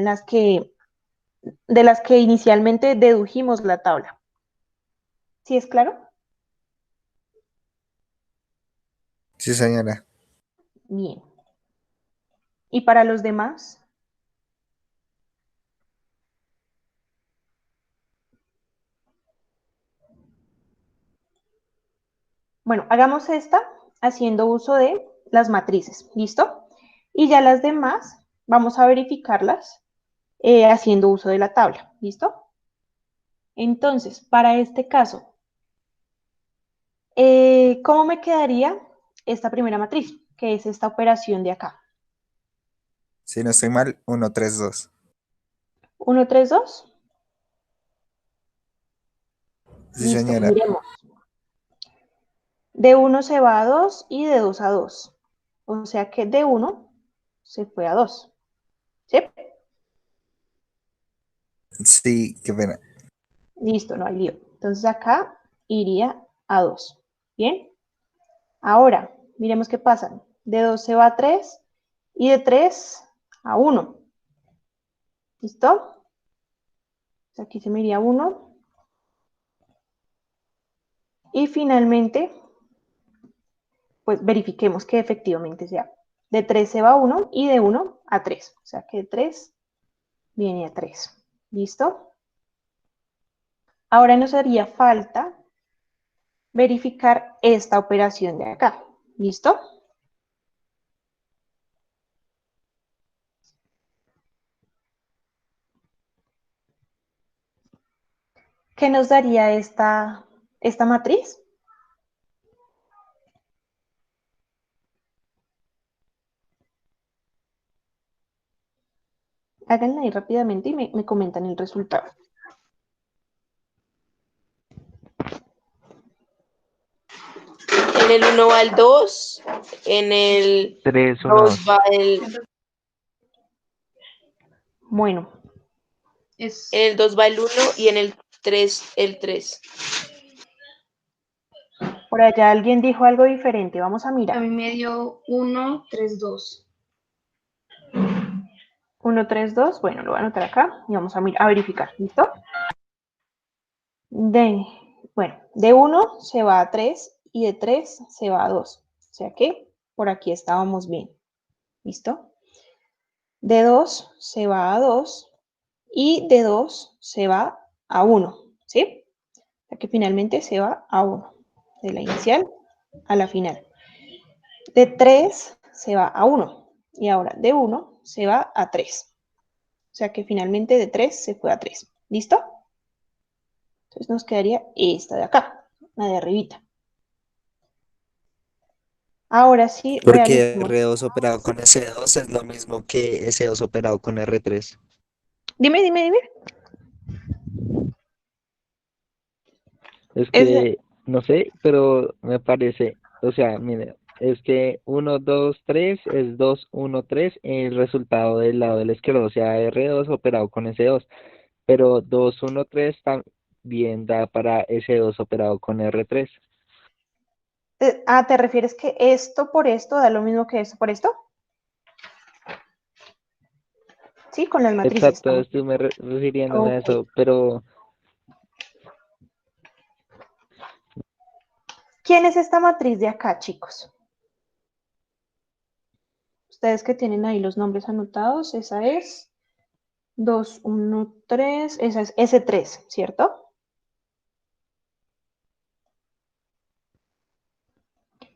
de las que inicialmente dedujimos la tabla. ¿Sí es claro? Sí, señora. Bien. ¿Y para los demás? Bueno, hagamos esta haciendo uso de las matrices, ¿listo? Y ya las demás vamos a verificarlas haciendo uso de la tabla, ¿listo? Entonces, para este caso, ¿cómo me quedaría esta primera matriz? Que es esta operación de acá. Si no estoy mal, 1, 3, 2. 1, 3, 2. Sí, Listo, señora. miremos. De 1 se va a 2 y de 2 a 2. O sea que de 1 se fue a 2. ¿Sí? Sí, qué pena. Listo, no hay lío. Entonces acá iría a 2. ¿Bien? Ahora, miremos qué pasa. De 2 se va a 3 y de 3 a 1. ¿Listo? Aquí se me iría 1. Y finalmente, pues verifiquemos que efectivamente sea. De 3 se va a 1 y de 1 a 3. O sea que de 3 viene a 3. ¿Listo? Ahora nos haría falta verificar esta operación de acá. ¿Listo? ¿Qué nos daría esta matriz? Háganla ahí rápidamente y me comentan el resultado. En el 1 va el 2, en el 3, 1, 2 2. va el, Bueno, en el 2 va el 1 y en el 3 el 3. por allá alguien dijo algo diferente. Vamos a A mirar. mí me dio 1, 3, 2. 1, 3, 2. Bueno, lo voy a anotar acá y vamos a verificar. ¿Listo? Bueno, de 1 se va a 3 y de 3 se va a 2. O sea que por aquí estábamos bien. ¿Listo? De 2 se va a 2 y de 2 se va a 1. ¿Sí? O sea que finalmente se va a 1. De la inicial a la final. De 3 se va a 1 y ahora de 1 se va a 3. O sea que finalmente de 3 se fue a 3. ¿Listo? Entonces nos quedaría esta de acá, la de arribita. Ahora sí, Porque realicemos. R2 operado con S2 es lo mismo que S2 operado con R3. Dime. Es Es, que, no sé, pero me parece, o sea, mire, es que 1, 2, 3 es 2, 1, 3 el resultado del lado del izquierdo, o sea, R2 operado con S2, pero 2, 1, 3 también da para S2 operado con R3. ¿te refieres que esto por esto da lo mismo que esto por esto? Sí, con las matrices. Exacto, estoy refiriéndome a Ok. eso, pero ¿Quién es esta matriz de acá, chicos? Ustedes que tienen ahí los nombres anotados, esa es 2, 1, 3, esa es S3, ¿cierto?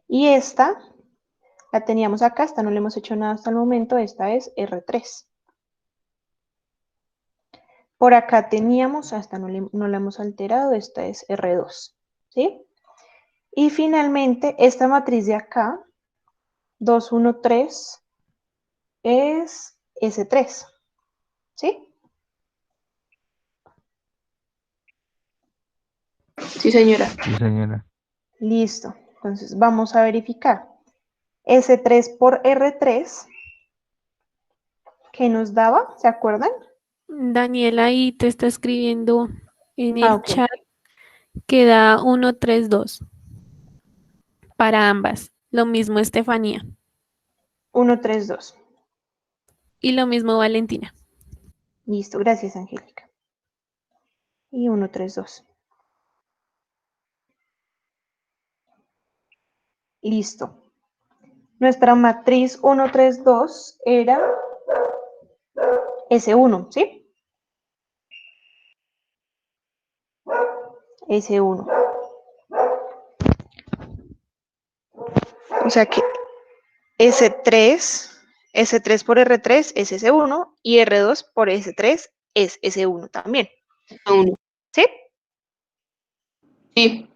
Y esta la teníamos acá, esta no le hemos hecho nada hasta el momento, esta es R3. Por acá teníamos, esta no la hemos alterado, esta es R2, ¿sí? Y finalmente, esta matriz de acá, 2, 1, 3, es S3, ¿sí? Sí, señora. sí, señora. Listo. Entonces, vamos a verificar. S3 por R3, ¿qué nos daba? ¿Se acuerdan? Daniela ahí te está escribiendo en el Ok. chat que da 132 para ambas. Lo mismo Estefanía 1, 3, 2. y lo mismo Valentina. Listo, gracias, Angélica. Y 1, 3, 2. Listo. Nuestra matriz 1, 3, 2 era S1, ¿sí? S1. O sea que S3 por R3 es S1 y R2 por S3 es S1 también. Uno. ¿Sí? Sí.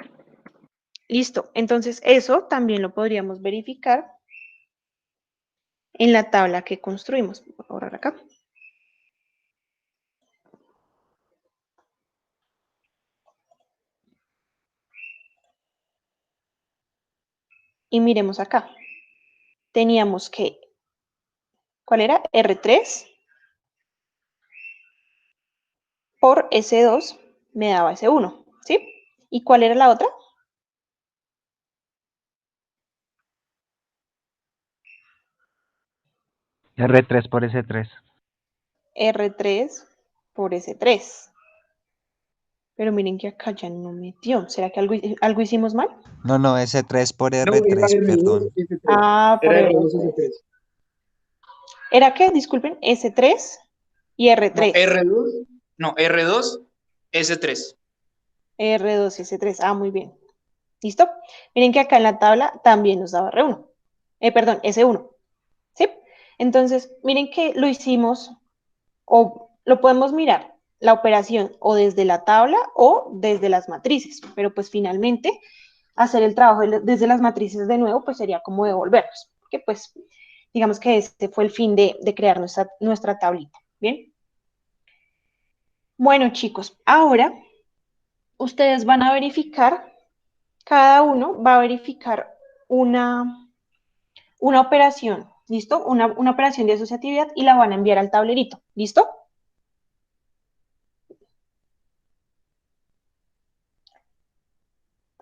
Listo. Entonces eso también lo podríamos verificar en la tabla que construimos. Voy a borrar acá. Y miremos acá. Teníamos que, ¿cuál era? R3 por S2 me daba S1, ¿sí? ¿Y cuál era la otra? R3 por S3. R3 por S3. Pero miren que acá ya no metió. ¿Será que algo hicimos mal? No, S3 por No, era R3, R2, perdón. S3. Ah, por Era R2, R3. S3. ¿Era qué? Disculpen, S3 y No, R3. R2, no, R2, S3. R2 y S3. Ah, muy bien. ¿Listo? Miren que acá en la tabla también nos daba R1. Perdón, S1. ¿Sí? Entonces, miren que lo hicimos o lo podemos mirar la operación o desde la tabla o desde las matrices, pero pues finalmente hacer el trabajo desde las matrices de nuevo pues sería como devolverlos, porque pues digamos que este fue el fin de crear nuestra tablita, ¿bien? Bueno chicos, ahora ustedes van a verificar, cada uno va a verificar una operación, ¿listo? Una operación de asociatividad y la van a enviar al tablerito, ¿listo?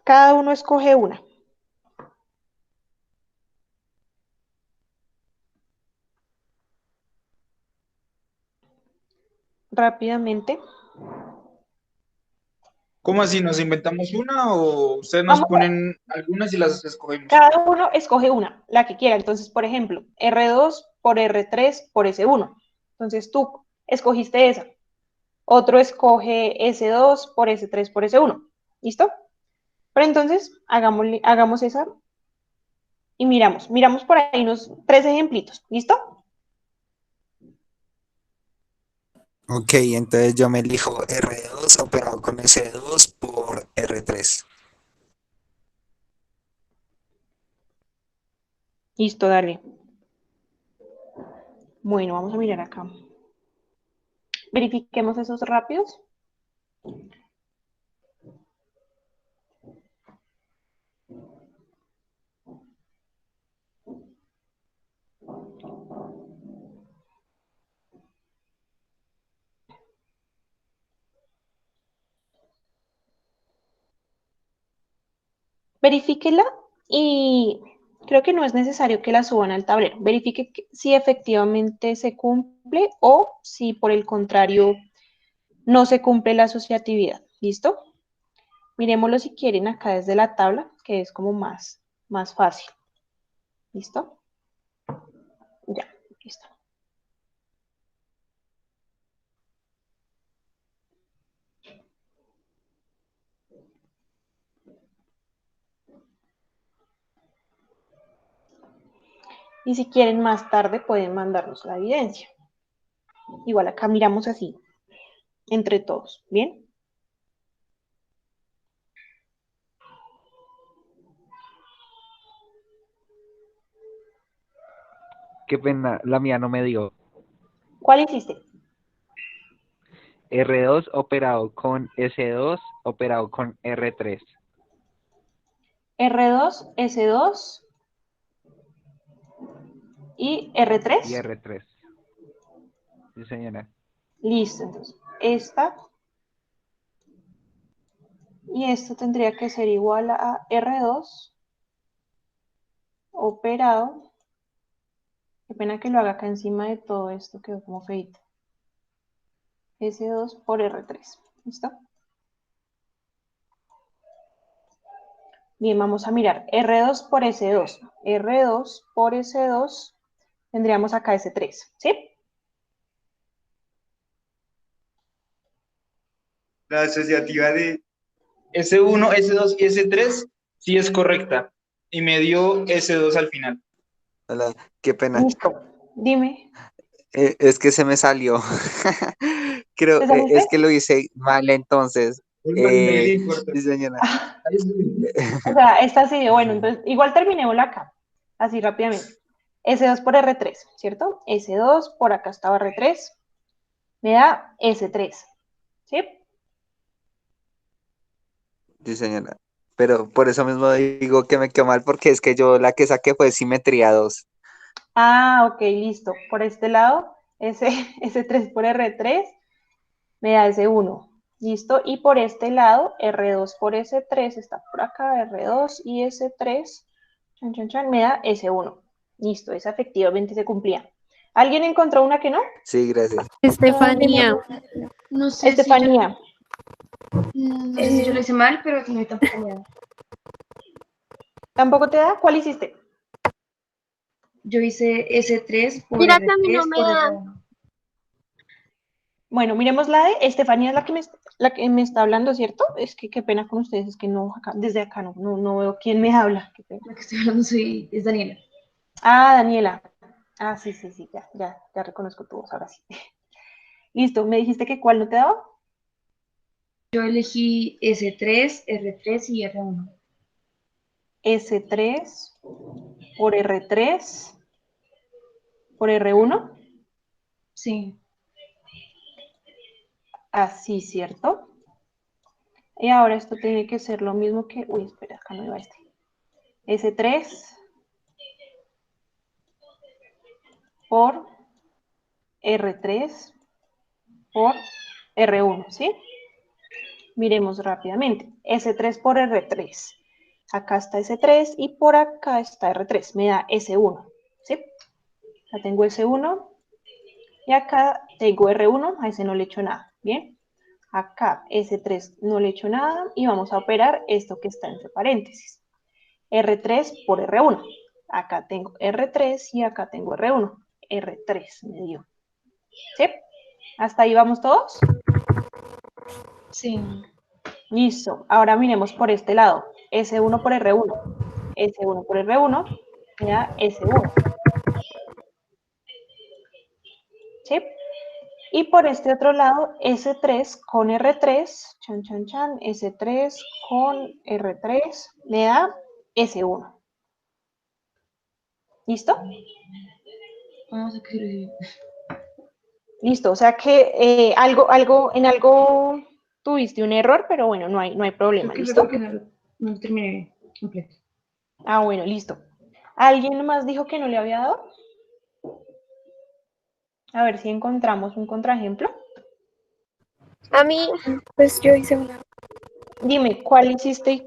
Cada uno escoge una. Rápidamente. ¿Cómo así? ¿Nos inventamos una o ustedes nos Vamos a, ponen algunas y las escogemos? cada uno escoge una, la que quiera. Entonces, por ejemplo, R2 por R3 por S1. Entonces, tú escogiste esa. Otro escoge S2 por S3 por S1. ¿Listo? Pero entonces, hagamos esa y miramos por ahí unos 3 ejemplitos. ¿Listo? Ok, entonces yo me elijo R2 operado con S2 por R3. Listo, dale. Bueno, vamos a mirar acá. Verifiquemos esos rápidos. Verifíquela y creo que no es necesario que la suban al tablero. Verifique si efectivamente se cumple o si por el contrario no se cumple la asociatividad. ¿Listo? Miremoslo si quieren acá desde la tabla, que es como más fácil. ¿Listo? Ya, listo. Y si quieren más tarde pueden mandarnos la evidencia. Igual acá miramos así, entre todos, ¿bien? Qué pena, la mía no me dio. ¿Cuál hiciste? R2 operado con S2 operado con R3. R2, S2 y R3. Y R3. Sí, señora. Listo, entonces, esta y esto tendría que ser igual a R2 operado. Qué pena que lo haga acá encima de todo esto, quedó como feito. S2 por R3, ¿listo? Bien, vamos a mirar R2 por S2. R2 por S2 tendríamos acá S3, ¿sí? La asociativa de S1, S2 y S3 sí es correcta. Y me dio S2 al final. Hola, qué pena. Listo. Dime. Es que se me salió. Creo, ¿Te saliste? es que lo hice mal entonces. No importa. Sí, señora. O sea, esta sí, bueno, entonces, igual terminémosla acá, así rápidamente. S2 por R3, ¿cierto? S2, por acá estaba R3, me da S3, ¿sí? Sí, señora. Pero por eso mismo digo que me quedó mal, porque es que yo la que saqué fue simetría 2. Ah, ok, listo. Por este lado, S3 por R3 me da S1, ¿listo? Y por este lado, R2 por S3 está por acá, R2 y S3, chan, chan, chan, me da S1. Listo, esa efectivamente se cumplía. ¿Alguien encontró una que no? Sí, gracias. Estefanía. No sé Estefanía. no sé si yo lo hice mal, pero no tampoco me da. ¿Tampoco te da? ¿Cuál hiciste? Yo hice S3 por Mira que a mí no R3 me por da. R1. Bueno, miremos la de Estefanía, es la que me está hablando, ¿cierto? Es que qué pena con ustedes, es que no, desde acá no veo quién me habla. Qué pena. La que estoy hablando es Daniela. Ah, Daniela. Ah, sí, ya reconozco tu voz, ahora sí. Listo, ¿me dijiste que cuál no te daba? Yo elegí S3, R3 y R1. S3 por R3 por R1. Sí. Así, ¿cierto? Y ahora esto tiene que ser lo mismo que... Uy, espera, acá no iba este. S3 por R3 por R1, ¿sí? Miremos rápidamente. S3 por R3. Acá está S3 y por acá está R3. Me da S1, ¿sí? Acá tengo S1 y acá tengo R1. A ese no le echo nada, ¿bien? Acá S3 no le echo nada y vamos a operar esto que está entre paréntesis. R3 por R1. Acá tengo R3 y acá tengo R1. R3 me dio. ¿Sí? ¿Hasta ahí vamos todos? Sí. Listo. Ahora miremos por este lado. S1 por R1. S1 por R1 me da S1. ¿Sí? Y por este otro lado, S3 con R3, chan, chan, chan, S3 con R3 me da S1. ¿Listo? Vamos a escribir. Listo, o sea que en algo tuviste un error, pero bueno, no hay Creo problema, que fue ¿listo? porque no terminé completo. Ah, bueno, listo. ¿Alguien más dijo que no le había dado? A ver si encontramos un contraejemplo. A mí, Pues yo hice una. Dime, ¿cuál hiciste?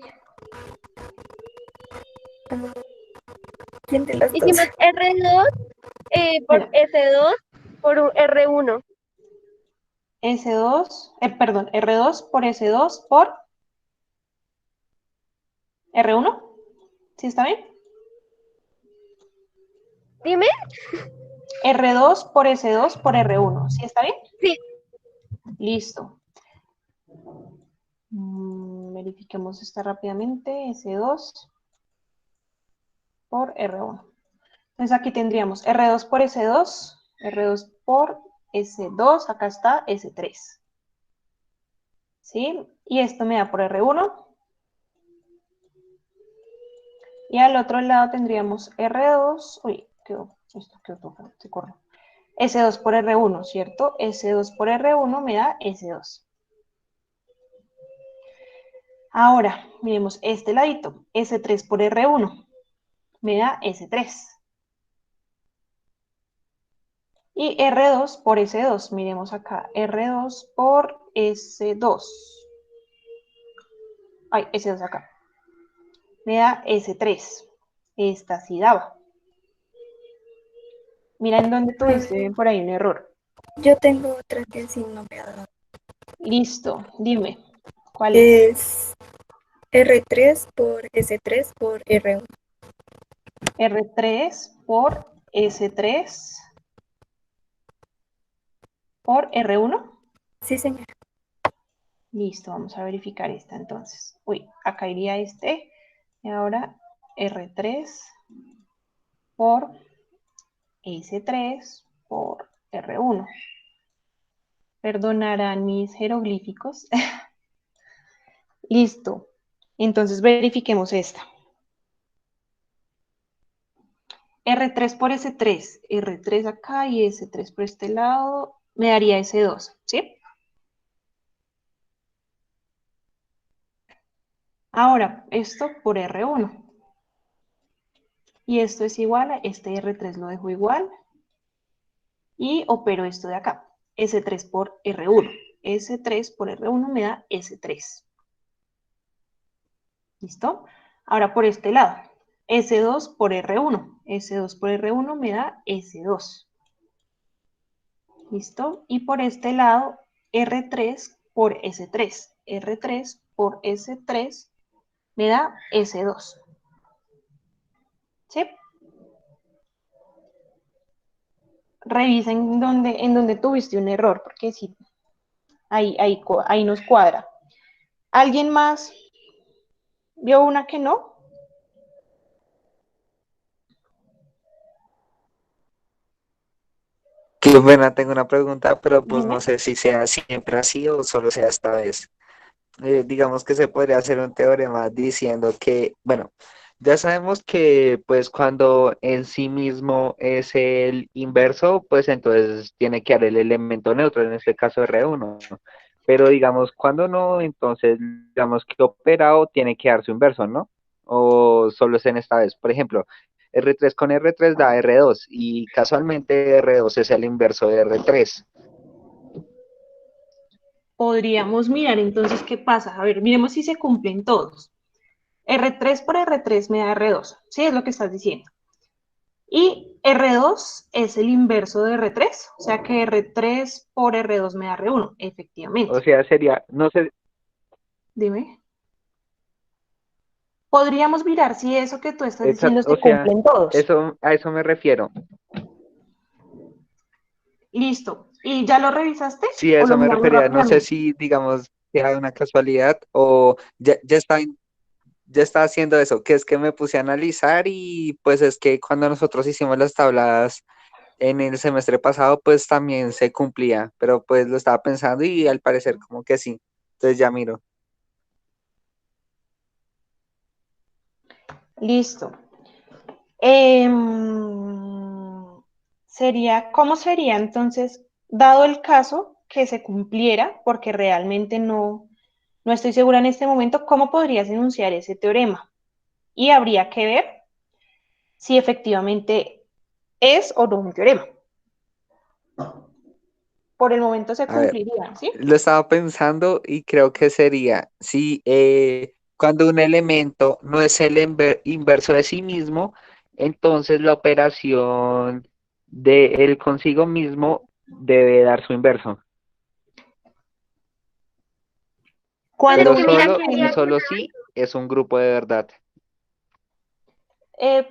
¿Quién de las dos? hicimos R2 por Mira, S2 por un R1. perdón, R2 por S2 por R1. ¿Sí está bien? Dime. R2 por S2 por R1. ¿Sí está bien? Sí. Listo. Verifiquemos esta rápidamente. S2 por R1. Entonces aquí tendríamos R2 por S2, R2 por S2, acá está S3. ¿Sí? Y esto me da por R1. Y al otro lado tendríamos R2, uy, esto quedó, se corre. S2 por R1, ¿cierto? S2 por R1 me da S2. Ahora, miremos este ladito, S3 por R1 me da S3. Y R2 por S2, miremos acá, R2 por S2. Ay, S2 acá. Me da S3. Esta sí daba. Mira en dónde tuviste por ahí un error. Yo tengo otra que sí no me ha dado. Listo, dime, ¿cuál es? Es R3 por S3 por R1. R3 por S3 por R1. Sí, señora. Listo, vamos a verificar esta entonces. Uy, acá iría este. Y ahora R3 por S3 por R1. Perdonarán mis jeroglíficos. Listo. Entonces verifiquemos esta. R3 por S3, R3 acá y S3 por este lado, me daría S2, ¿sí? Ahora, esto por R1. Y esto es igual a este R3 lo dejo igual. Y opero esto de acá. S3 por R1. S3 por R1 me da S3. ¿Listo? Ahora por este lado. S2 por R1. S2 por R1 me da S2. ¿Listo? Y por este lado, R3 por S3. R3 por S3 me da S2. ¿Sí? Revisa en donde tuviste un error, porque sí, ahí nos cuadra. ¿Alguien más vio una que no? Qué buena, tengo una pregunta, pero pues no Dime. sé si sea siempre así o solo sea esta vez. Digamos que se podría hacer un teorema diciendo que, bueno, ya sabemos que pues cuando en sí mismo es el inverso, pues entonces tiene que dar el elemento neutro, en este caso R1. Pero digamos, cuando no, entonces digamos que operado tiene que dar su inverso, ¿no? O solo es en esta vez. Por ejemplo, R3 con R3 da R2 y casualmente R2 es el inverso de R3. Podríamos mirar entonces qué pasa. A ver, miremos si se cumplen todos. R3 por R3 me da R2. Sí, es lo que estás diciendo. Y R2 es el inverso de R3. O sea que R3 por R2 me da R1, efectivamente. O sea, sería, no sé, Dime. Podríamos mirar si eso que tú estás diciendo o se sea, cumplen todos. a eso me refiero. Listo. ¿Y ya lo revisaste? Sí, a ¿O lo eso me miramos refería. No sé rápidamente? si, digamos, sea una casualidad o ya está haciendo eso, que es que me puse a analizar y pues es que cuando nosotros hicimos las tablas en el semestre pasado, pues también se cumplía, pero pues lo estaba pensando y al parecer como que sí. Entonces ya miro. Listo. ¿Cómo sería entonces dado el caso que se cumpliera, porque realmente no estoy segura en este momento, ¿cómo podrías enunciar ese teorema? Y habría que ver si efectivamente es o no un teorema. Por el momento se A ver, cumpliría, ¿sí? lo estaba pensando y creo que sería, si cuando un elemento no es el inverso de sí mismo, entonces la operación de él consigo mismo debe dar su inverso. Cuando Pero que un mira solo que en y elemento, solo si es un grupo de verdad.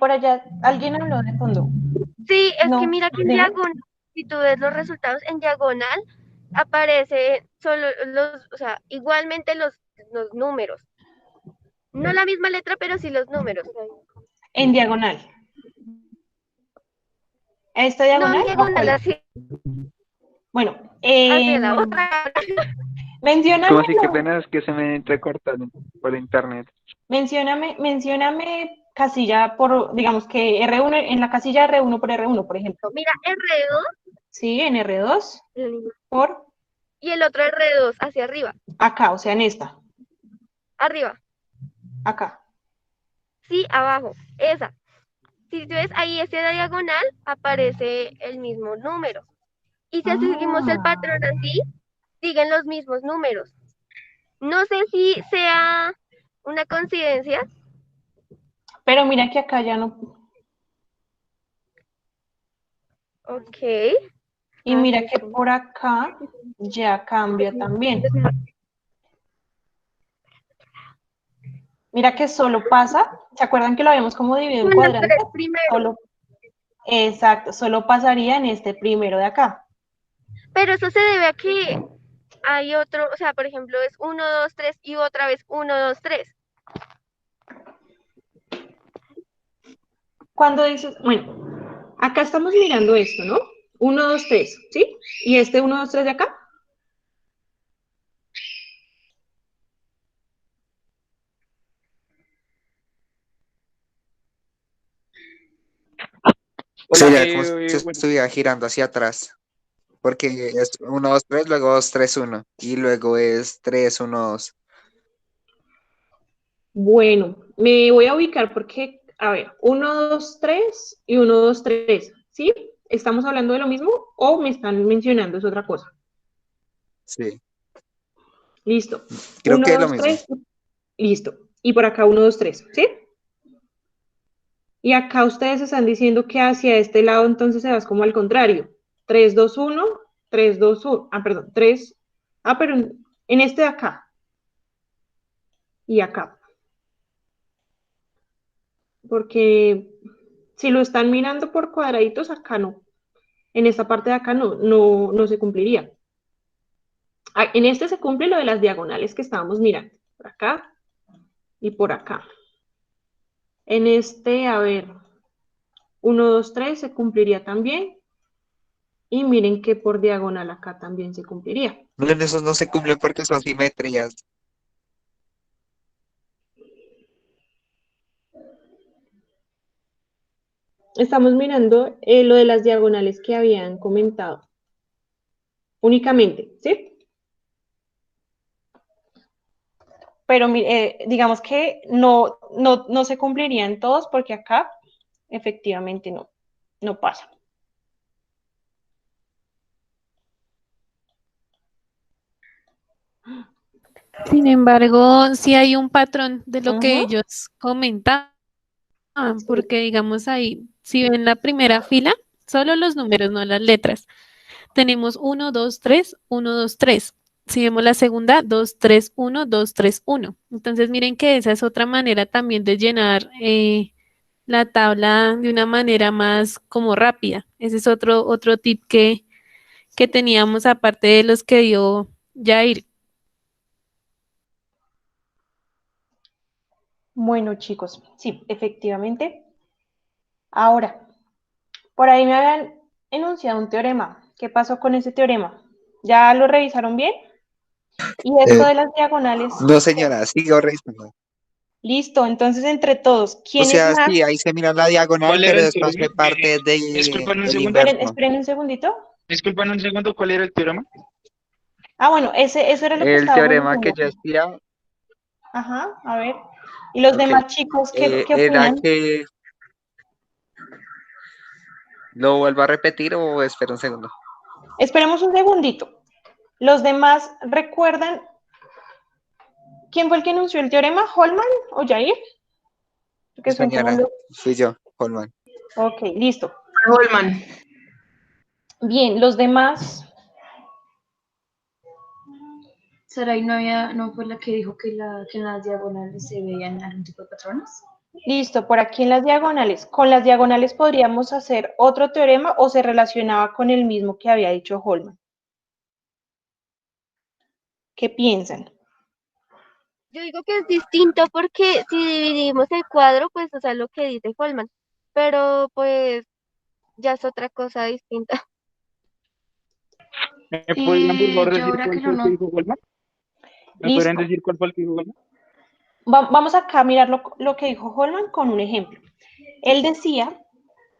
por allá, alguien habló de fondo. sí, es que No, mira que en dime. diagonal, si tú ves los resultados en diagonal, aparece solo o sea, igualmente los números. No la misma letra, pero sí los números. En diagonal. ¿Esta No en diagonal o diagonal, cuál? así, Bueno, hacia la otra. ¿Cómo mencióname, así que apenas que se me entrecortan por internet? mencióname casilla por, digamos que R1, en la casilla R1 por R1, por ejemplo. Mira, R2 Sí, en R2 por y el otro R2 hacia arriba. acá, o sea, en esta, Arriba. acá. Sí, abajo. Esa. Si tú ves ahí ese diagonal, aparece el mismo número. Y si así seguimos el patrón así, siguen los mismos números. No sé si sea una coincidencia. Pero mira que acá ya no. Ok. Y mira que por acá ya cambia también. Mira que solo pasa, ¿se acuerdan que lo habíamos como dividido en Son los cuadrantes? tres primeros. Solo, exacto, solo pasaría en este primero de acá. Pero eso se debe a que hay otro, o sea, por ejemplo, es 1, 2, 3 y otra vez 1, 2, 3. Cuando dices, bueno, acá estamos mirando esto, ¿no? 1, 2, 3, ¿sí? Y este 1, 2, 3 de acá. Hola, Sería como si bueno, estuviera girando hacia atrás. Porque es 1, 2, 3, luego 2, 3, 1. Y luego es 3, 1, 2. Bueno, me voy a ubicar porque, a ver, 1, 2, 3 y 1, 2, 3, ¿sí? ¿Estamos hablando de lo mismo o me están mencionando es otra cosa? Sí. Listo. Creo 1, que es lo 2, mismo. 3, listo. Y por acá 1, 2, 3, ¿sí? Y acá ustedes están diciendo que hacia este lado entonces se vas como al contrario. 3, 2, 1, 3, 2, 1. Ah, perdón, 3. Ah, pero en este de acá. Y acá. Porque si lo están mirando por cuadraditos, acá no. En esta parte de acá no se cumpliría. Ah, en este se cumple lo de las diagonales que estábamos mirando. Por acá y por acá. En este, a ver, 1, 2, 3 se cumpliría también. Y miren que por diagonal acá también se cumpliría. No, en esos no se cumplen porque son simetrías. Estamos mirando lo de las diagonales que habían comentado. Únicamente, ¿sí? Pero digamos que no se cumplirían todos porque acá efectivamente no pasa. Sin embargo, sí hay un patrón de lo que Ujú. ellos comentaban, porque digamos ahí, si ven la primera fila, solo los números, no las letras. Tenemos 1, 2, 3, 1, 2, 3. Si vemos la segunda, 2, 3, 1, 2, 3, 1. Entonces miren que esa es otra manera también de llenar la tabla de una manera más como rápida. Ese es otro tip que teníamos aparte de los que dio Jair. Bueno, chicos, sí, efectivamente. Ahora, por ahí me habían enunciado un teorema. ¿Qué pasó con ese teorema? ¿Ya lo revisaron bien? Y esto Eh, de las diagonales, no, señora, sigue revisando. listo. Entonces, entre todos, O ¿quién es sea, más? sí, ahí se mira la diagonal, ¿cuál era pero el después teorema? hace parte Disculpen un del segundo. Esperen, inverso. esperen un segundito. Disculpen un segundo, ¿cuál era el teorema? Ah, bueno, eso era lo que El estábamos teorema que diciendo. yo estudiaba, Ajá, a ver. ¿Y los ok, demás chicos qué era opinan? que, ¿lo vuelvo a repetir o espera un segundo? Esperemos un segundito. ¿Los demás recuerdan quién fue el que anunció el teorema? ¿Holman o Jair? Porque son como Señora, los... fui yo, Holman. Ok, listo. Holman. Bien, los demás... Sarai no fue la que dijo que en las diagonales se veían algún tipo de patrones. Listo, por aquí en las diagonales. Con las diagonales podríamos hacer otro teorema o se relacionaba con el mismo que había dicho Holman. ¿Qué piensan? Yo digo que es distinto porque si dividimos el cuadro, pues, o sea, lo que dice Holman, pero pues ya es otra cosa distinta. ¿Me podrían por favor Yo decir ahora cuál que fue lo el que noto, dijo Goldman? ¿Me podrían Listo. decir cuál fue el que dijo Goldman? Vamos acá a mirar lo que dijo Holman con un ejemplo. Él decía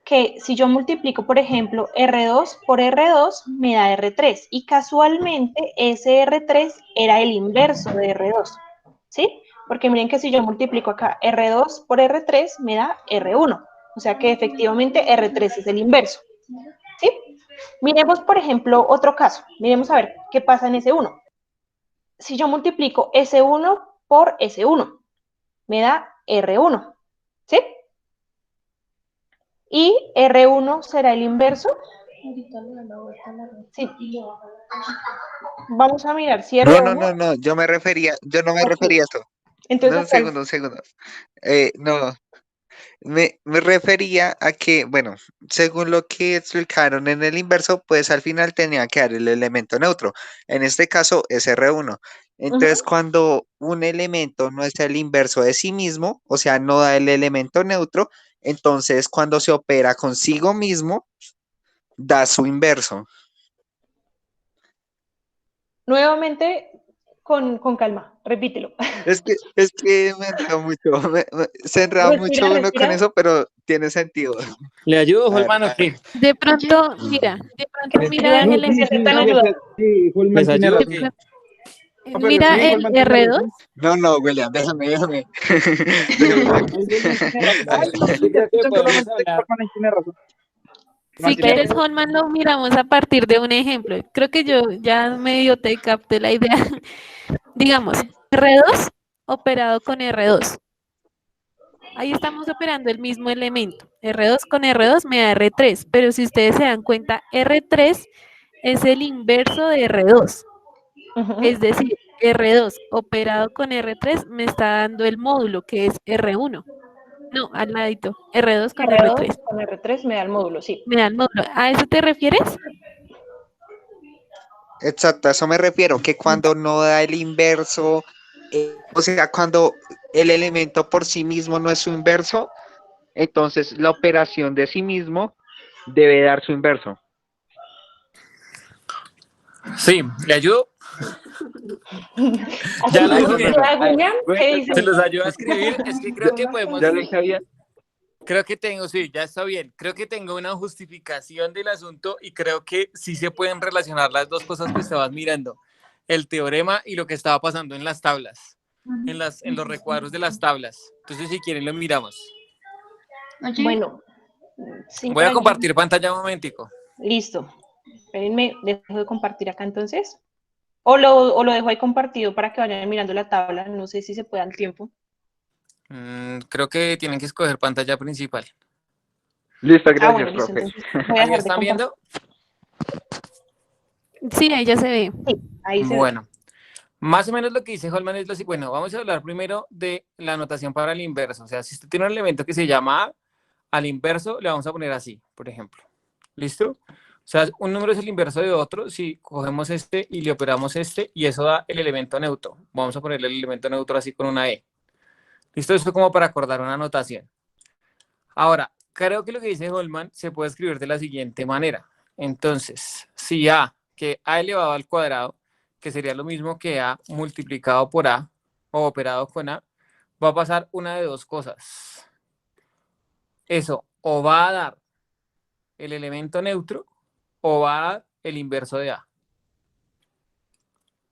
que si yo multiplico, por ejemplo, R2 por R2 me da R3 y casualmente ese R3 era el inverso de R2, ¿sí? Porque miren que si yo multiplico acá R2 por R3 me da R1, o sea que efectivamente R3 es el inverso, ¿sí? Miremos, por ejemplo, otro caso. Miremos a ver qué pasa en S1. Si yo multiplico S1 por S1, me da R1, ¿sí? Y R1 será el inverso. Sí. Vamos a mirar si R1. No, yo no me refería Ok. a eso. No, Entonces, un segundo. No, me refería a que, bueno, según lo que explicaron en el inverso, pues al final tenía que dar el elemento neutro. En este caso es R1. Entonces, cuando un elemento no es el inverso de sí mismo, o sea, no da el elemento neutro, entonces cuando se opera consigo mismo, da su inverso. nuevamente, con calma, repítelo. Es que me enredó mucho, se enreda Respira, mucho uno con respira. eso, pero tiene sentido. ¿Le ayudo, A ver, Holman, o qué? De oye, pronto, mira Respira, el Vicente, tan No, elemento, ayuda. sí, Holman ¿Les tiene ayudo o de razón. qué? pronto- No, pero mira sí, el Holman tiene R2. razón. no, William, déjame. Ay, Holman tiene razón. Ay, no, sí, Yo creo que escuchan podemos solamente que hablar. Holman tiene razón. Holman Si tiene quieres, razón. Holman, lo miramos a partir de un ejemplo. Creo que yo ya medio te capté la idea. Digamos, R2 operado con R2. Ahí estamos operando el mismo elemento. R2 con R2 me da R3, pero si ustedes se dan cuenta, R3 es el inverso de R2. Es decir, R2 operado con R3 me está dando el módulo que es R1. No, al ladito. R2 con R2 R3. con R3 me da el módulo, sí. Me da el módulo. ¿A eso te refieres? Exacto, a eso me refiero, que cuando no da el inverso, o sea, cuando el elemento por sí mismo no es su inverso, entonces la operación de sí mismo debe dar su inverso. Sí, ¿le ayudo? ¿Así Ya lo dijo como bien. decía William? Bueno, ¿Qué Se dicen? los ayudo a escribir. Es que creo que podemos. ¿ya lo sabía? Creo que tengo, sí, ya está bien. Creo que tengo una justificación del asunto y creo que sí se pueden relacionar las dos cosas que estabas mirando, el teorema y lo que estaba pasando en las tablas, en los recuadros de las tablas. Entonces, si quieren, lo miramos. oye, Bueno, sí, Voy a tranquilo. compartir pantalla un momentico. Listo. Espérenme, dejo de compartir acá entonces. O lo dejo ahí compartido para que vayan mirando la tabla. No sé si se puede al tiempo. Creo que tienen que escoger pantalla principal. Listo, Ah, bueno, gracias, listo. profe. Entonces voy a ¿Ahí dejar de están compartir. viendo? Sí, ahí ya se ve. Sí, ahí se ve. Bueno, más o menos lo que dice Holman es lo siguiente. Bueno, vamos a hablar primero de la notación para el inverso. O sea, si usted tiene un elemento que se llama A, al inverso le vamos a poner así, por ejemplo. ¿Listo? O sea, un número es el inverso de otro si cogemos este y le operamos este y eso da el elemento neutro. Vamos a ponerle el elemento neutro así con una E. ¿Listo? Esto como para acordar una notación. Ahora, creo que lo que dice Holman se puede escribir de la siguiente manera. Entonces, si A, que A elevado al cuadrado, que sería lo mismo que A multiplicado por A o operado con A, va a pasar una de dos cosas. Eso o va a dar el elemento neutro o va a dar el inverso de A.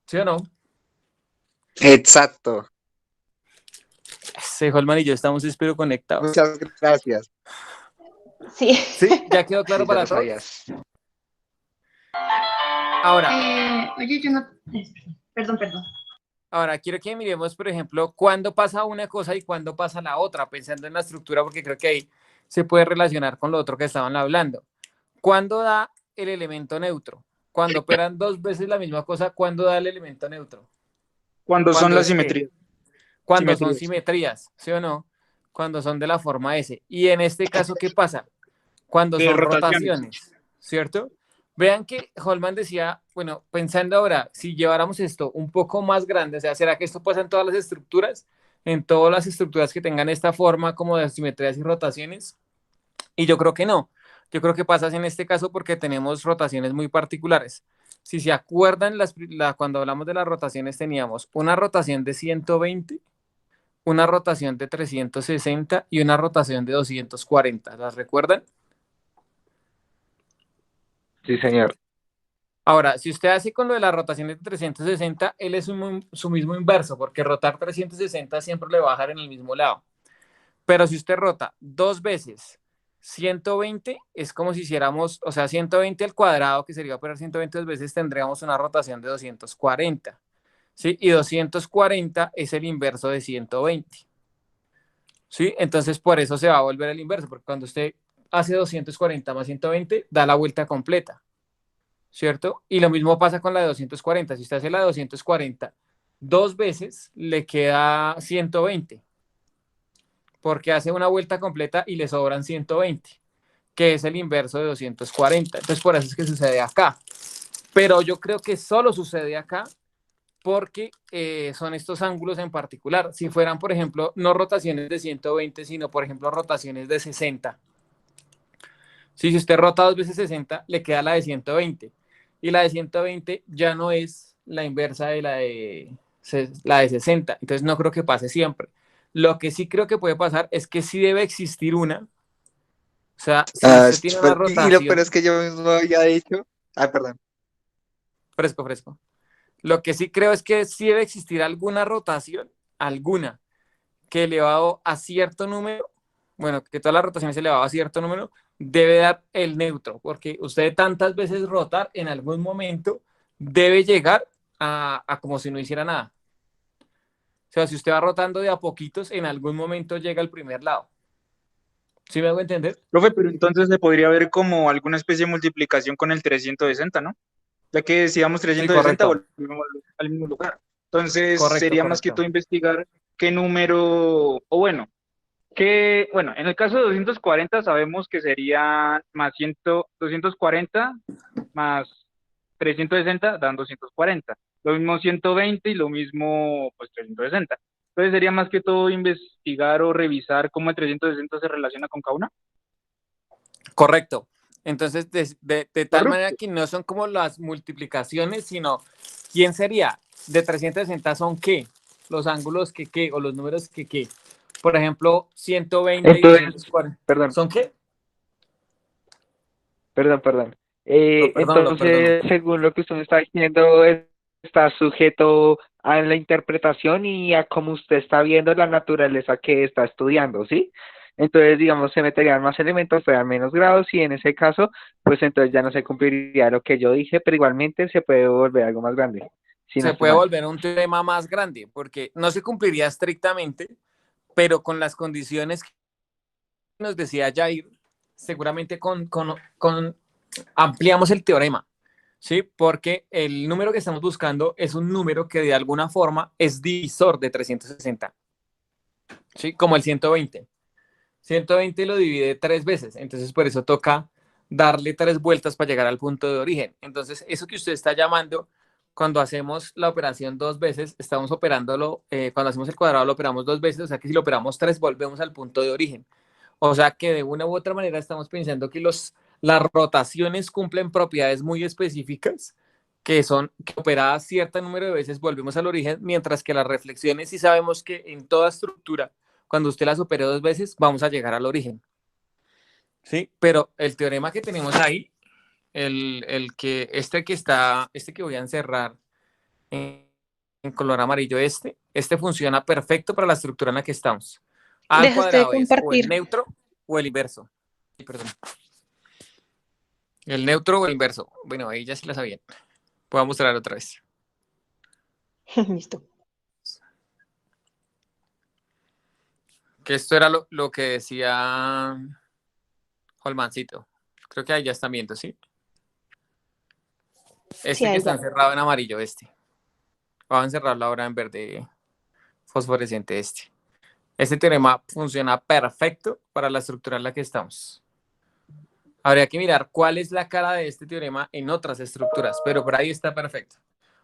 ¿Sí o no? Exacto. Holman y yo estamos espero conectados. Muchas gracias. Sí. ¿Sí? ¿Ya quedó claro Sí, ya para lo todos? sabías. Ahora, Oye, yo no. Perdón. ahora quiero que miremos, por ejemplo, cuándo pasa una cosa y cuándo pasa la otra, pensando en la estructura, porque creo que ahí se puede relacionar con lo otro que estaban hablando. ¿Cuándo da el elemento neutro? Cuando operan dos veces la misma cosa, ¿cuándo da el elemento neutro? Cuando son ¿Cuándo las es qué? simetrías. Cuando son Simetrías. simetrías, ¿sí o no? Cuando son de la forma S. Y en este caso, ¿qué pasa? Cuando De son rotaciones. rotaciones, ¿cierto? Vean que Holman decía, bueno, pensando ahora, si lleváramos esto un poco más grande, o sea, ¿será que esto pasa en todas las estructuras? En todas las estructuras que tengan esta forma como de simetrías y rotaciones. Y yo creo que no. Yo creo que pasa en este caso porque tenemos rotaciones muy particulares. Si se acuerdan, cuando hablamos de las rotaciones teníamos una rotación de 120, una rotación de 360 y una rotación de 240. ¿Las recuerdan? Sí, señor. Ahora, si usted hace con lo de las rotaciones de 360, él es su mismo inverso, porque rotar 360 siempre le va a bajar en el mismo lado. Pero si usted rota dos veces 120, es como si hiciéramos, o sea, 120 al cuadrado, que sería operar 120 veces, tendríamos una rotación de 240. ¿Sí? Y 240 es el inverso de 120. ¿Sí? Entonces, por eso se va a volver el inverso, porque cuando usted hace 240 más 120, da la vuelta completa. ¿Cierto? Y lo mismo pasa con la de 240. Si usted hace la de 240 dos veces, le queda 120, porque hace una vuelta completa y le sobran 120, que es el inverso de 240. Entonces, por eso es que sucede acá. Pero yo creo que solo sucede acá porque son estos ángulos en particular. Si fueran, por ejemplo, no rotaciones de 120, sino, por ejemplo, rotaciones de 60. Si usted rota dos veces 60, le queda la de 120. Y la de 120 ya no es la inversa de la de 60. Entonces no creo que pase siempre. Lo que sí creo que puede pasar es que sí debe existir una. O sea, si usted tiene una Y lo peor es rotación, que yo mismo había dicho. Ah, perdón. fresco. Lo que sí creo es que sí debe existir alguna rotación, alguna, que elevado a cierto número, bueno, que todas las rotaciones elevado a cierto número, debe dar el neutro, porque usted de tantas veces rotar, en algún momento debe llegar a como si no hiciera nada. O sea, si usted va rotando de a poquitos, en algún momento llega al primer lado. ¿Sí me hago entender? Profe, pero entonces se podría ver como alguna especie de multiplicación con el 360, ¿no? Ya que decíamos Sí, 360, correcto. volvemos al mismo lugar. Entonces Correcto, sería más que correcto. todo investigar qué número, o bueno, bueno, en el caso de 240 sabemos que sería más 240 más 360 dan 240. Lo mismo 120 y lo mismo pues 360. Entonces sería más que todo investigar o revisar cómo el 360 se relaciona con cada una. Correcto. Entonces, de tal manera Correcto. que no son como las multiplicaciones, sino ¿quién sería? De 360 son qué, los ángulos que qué, o los números que qué. Por ejemplo, 120 y Entonces, 240. perdón, ¿Son qué? perdón. Lo perdono. Entonces, según lo que usted me está diciendo, está sujeto a la interpretación y a cómo usted está viendo la naturaleza que está estudiando, ¿sí? Entonces, digamos, se meterían más elementos, se dan menos grados y en ese caso, pues entonces ya no se cumpliría lo que yo dije, pero igualmente se puede volver algo más grande, si no Se estoy puede mal. volver un teorema más grande, porque no se cumpliría estrictamente, pero con las condiciones que nos decía Jair, seguramente ampliamos el teorema. ¿Sí? Porque el número que estamos buscando es un número que de alguna forma es divisor de 360, ¿sí? Como el 120. 120 lo divide tres veces, entonces por eso toca darle tres vueltas para llegar al punto de origen. Entonces, eso que usted está llamando, cuando hacemos la operación dos veces, estamos operándolo, cuando hacemos el cuadrado lo operamos dos veces, o sea que si lo operamos tres, volvemos al punto de origen. O sea que de una u otra manera estamos pensando que las rotaciones cumplen propiedades muy específicas que son que operadas cierto número de veces volvemos al origen, mientras que las reflexiones sí sabemos que en toda estructura, cuando usted las opere dos veces, vamos a llegar al origen. ¿Sí? Pero el teorema que tenemos ahí este que voy a encerrar en color amarillo, este funciona perfecto para la estructura en la que estamos. A al Dejaste de cuadrado es o el compartir. neutro o el inverso. Sí, perdón. El neutro o el inverso. Bueno, ahí ya sí la sabían. Voy a mostrar otra vez. Listo. Que esto era lo que decía Holmancito. Creo que ahí ya están viendo, ¿sí? Sí, Que ahí está ya. encerrado en amarillo, Vamos a encerrarlo ahora en verde fosforescente, Este teorema funciona perfecto para la estructura en la que estamos. Habría que mirar cuál es la cara de este teorema en otras estructuras, pero por ahí está perfecto.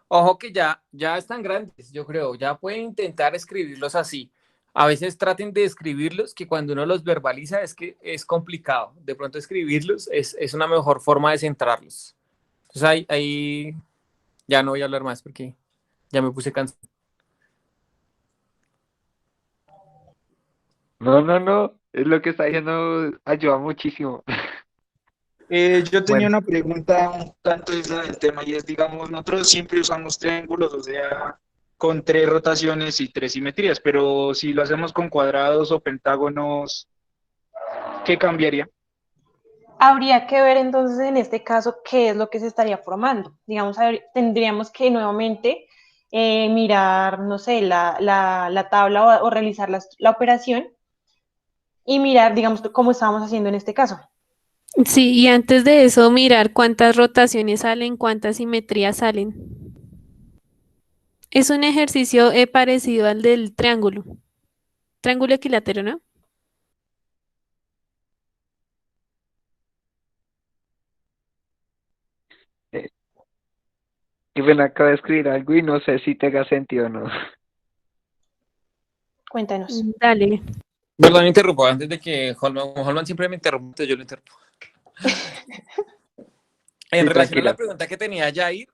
Ojo que ya están grandes, yo creo, ya pueden intentar escribirlos así. A veces traten de escribirlos, que cuando uno los verbaliza es que es complicado. De pronto escribirlos es una mejor forma de centrarlos. Entonces ahí ya no voy a hablar más porque ya me puse cansado. No, es lo que está diciendo ayuda muchísimo. Yo tenía Bueno, una pregunta un tanto esa del tema y es, digamos, nosotros siempre usamos triángulos, o sea, con 3 rotaciones y 3 simetrías, pero si lo hacemos con cuadrados o pentágonos, ¿qué cambiaría? Habría que ver entonces en este caso qué es lo que se estaría formando. Digamos, tendríamos que nuevamente mirar, no sé, la tabla o realizar la operación y mirar, digamos, cómo estábamos haciendo en este caso. Sí, y antes de eso, mirar cuántas rotaciones salen, cuántas simetrías salen. Es un ejercicio parecido al del triángulo equilátero, ¿no? eh, y ven, acabo de escribir algo y no sé si te haga sentido o no. Cuéntanos. Dale. Perdón, interrumpo antes de que Holman siempre me interrumpe, yo lo interrumpo. En Sí, relación a la tranquilo. pregunta que tenía Jair,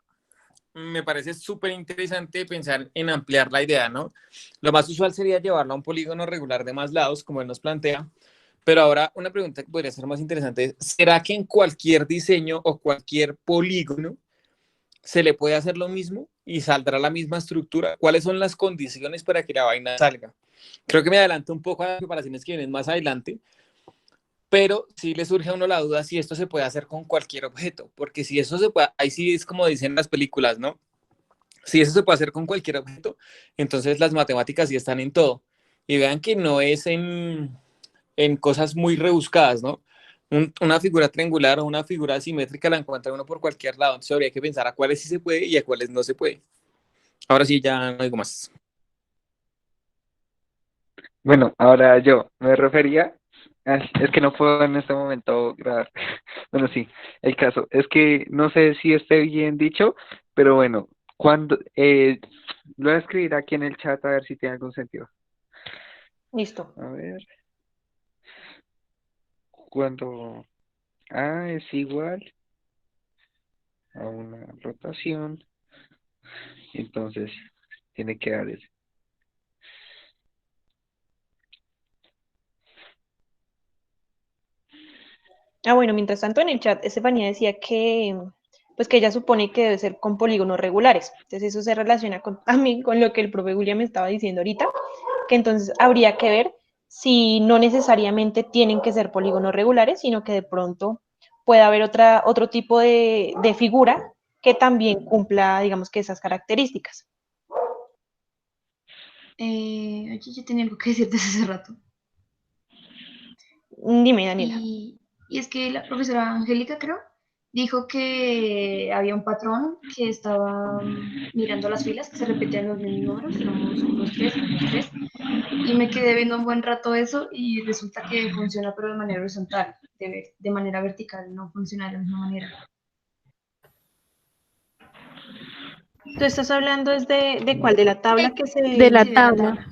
me parece súper interesante pensar en ampliar la idea, ¿no? Lo más usual sería llevarlo a un polígono regular de más lados, como él nos plantea, pero ahora una pregunta que podría ser más interesante es, ¿será que en cualquier diseño o cualquier polígono se le puede hacer lo mismo y saldrá la misma estructura? ¿Cuáles son las condiciones para que la vaina salga? Creo que me adelanto un poco a las preparaciones que vienen más adelante, pero sí le surge a uno la duda si esto se puede hacer con cualquier objeto, porque si eso se puede, ahí sí es como dicen las películas, ¿no? Si eso se puede hacer con cualquier objeto, entonces las matemáticas sí están en todo. Y vean que no es en cosas muy rebuscadas, ¿no? Una figura triangular o una figura simétrica la encuentra uno por cualquier lado, entonces habría que pensar a cuáles sí se puede y a cuáles no se puede. Ahora sí, ya no digo más. Bueno, ahora yo me refería, es que no puedo en este momento grabar. Bueno, sí, el caso es que no sé si esté bien dicho, pero bueno, cuando lo voy a escribir aquí en el chat a ver si tiene algún sentido. Listo. A ver, cuando A es igual a una rotación, entonces tiene que dar eso. Bueno, mientras tanto en el chat, Estefanía decía que, pues que ella supone que debe ser con polígonos regulares. Entonces eso se relaciona también con lo que el profe William me estaba diciendo ahorita, que entonces habría que ver si no necesariamente tienen que ser polígonos regulares, sino que de pronto puede haber otro tipo de figura que también cumpla, digamos que esas características. Aquí yo tenía algo que decir desde hace rato. Dime, Daniela. Y es que la profesora Angélica, creo, dijo que había un patrón que estaba mirando las filas, que se repetían los mismos números, digamos 1, 2, 3, 1, 2, 3, y me quedé viendo un buen rato eso y resulta que funciona pero de manera horizontal, de manera vertical, no funciona de la misma manera. Tú estás hablando es de cuál, de la tabla que se... De la Sí, de la tabla. tabla.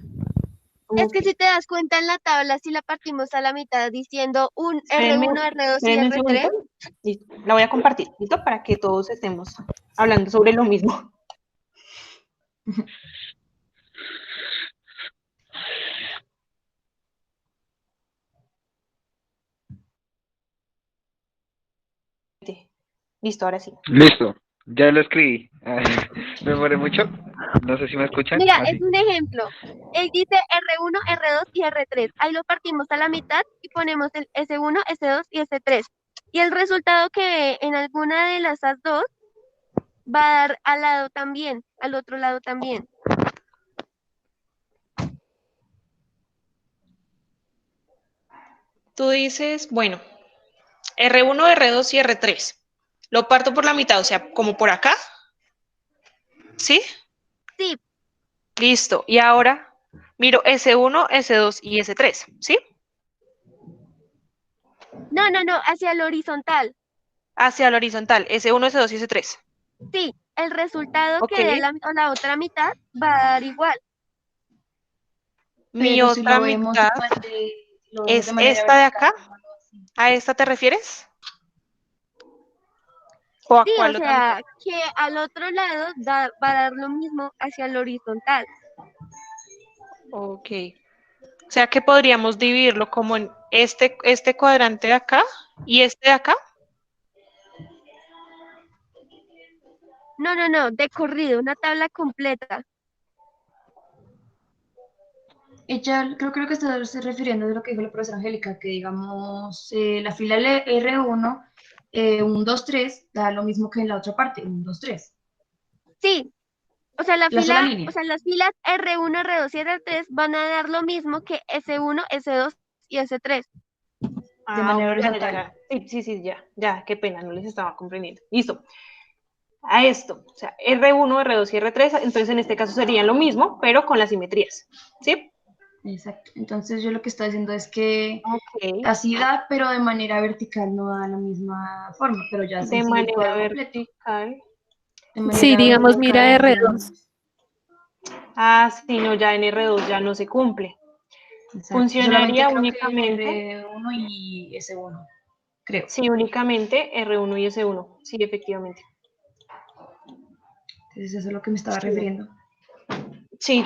Es que Ok. si te das cuenta en la tabla, si la partimos a la mitad diciendo un Espérenme, R1, R2 y espérenme un R3, segundito. Listo. La voy a compartir, ¿listo? Para que todos estemos hablando sobre lo mismo. Listo, ahora sí. Listo, ya lo escribí. Me demoré mucho. No sé si me escuchan. Mira, es Así. un ejemplo. Él dice R1, R2 y R3. Ahí lo partimos a la mitad y ponemos el S1, S2 y S3. Y el resultado que en alguna de las dos va a dar al lado también, al otro lado también. Tú dices, bueno, R1, R2 y R3. Lo parto por la mitad, o sea, como por acá. ¿Sí? Sí. Listo. Y ahora miro S1, S2 y S3. ¿Sí? No, hacia el horizontal. Hacia la horizontal. S1, S2 y S3. Sí, el resultado Ok. que dé la otra mitad va a dar igual. Mi Pero si otra lo vemos mitad lo vemos de es manera esta de vertical, acá. ¿A esta te refieres? ¿O a Sí, o cuál otra mitad? sea, que al otro lado va a dar lo mismo hacia el horizontal. Ok. O sea que podríamos dividirlo como en este cuadrante de acá y este de acá. No, de corrido, una tabla completa. Ella, creo que está se refiriendo a lo que dijo la profesora Angélica, que digamos, la fila R1, 1, 2, 3, da lo mismo que en la otra parte, 1, 2, 3. Sí, o sea, La sola línea. las filas R1, R2 y R3 van a dar lo mismo que S1, S2 y S3. De manera horizontal. Ya. Sí, ya, qué pena, no les estaba comprendiendo. Listo. A esto, o sea, R1, R2 y R3, entonces en este caso serían lo mismo, pero con las simetrías, ¿sí? Exacto. Entonces yo lo que estoy diciendo es que Ok. así da, pero de manera vertical no da la misma forma, pero ya De sí sigue el manera cuadro completo. vertical. De Sí, manera digamos, vertical, mira ya R2. no. Ah, sí, no, ya en R2 ya no se cumple. Exacto. Solamente Funcionaría creo que únicamente, R1 y S1, creo. sí, únicamente R1 y S1, sí, efectivamente. Entonces eso es a lo que me estaba Sí. refiriendo. Sí,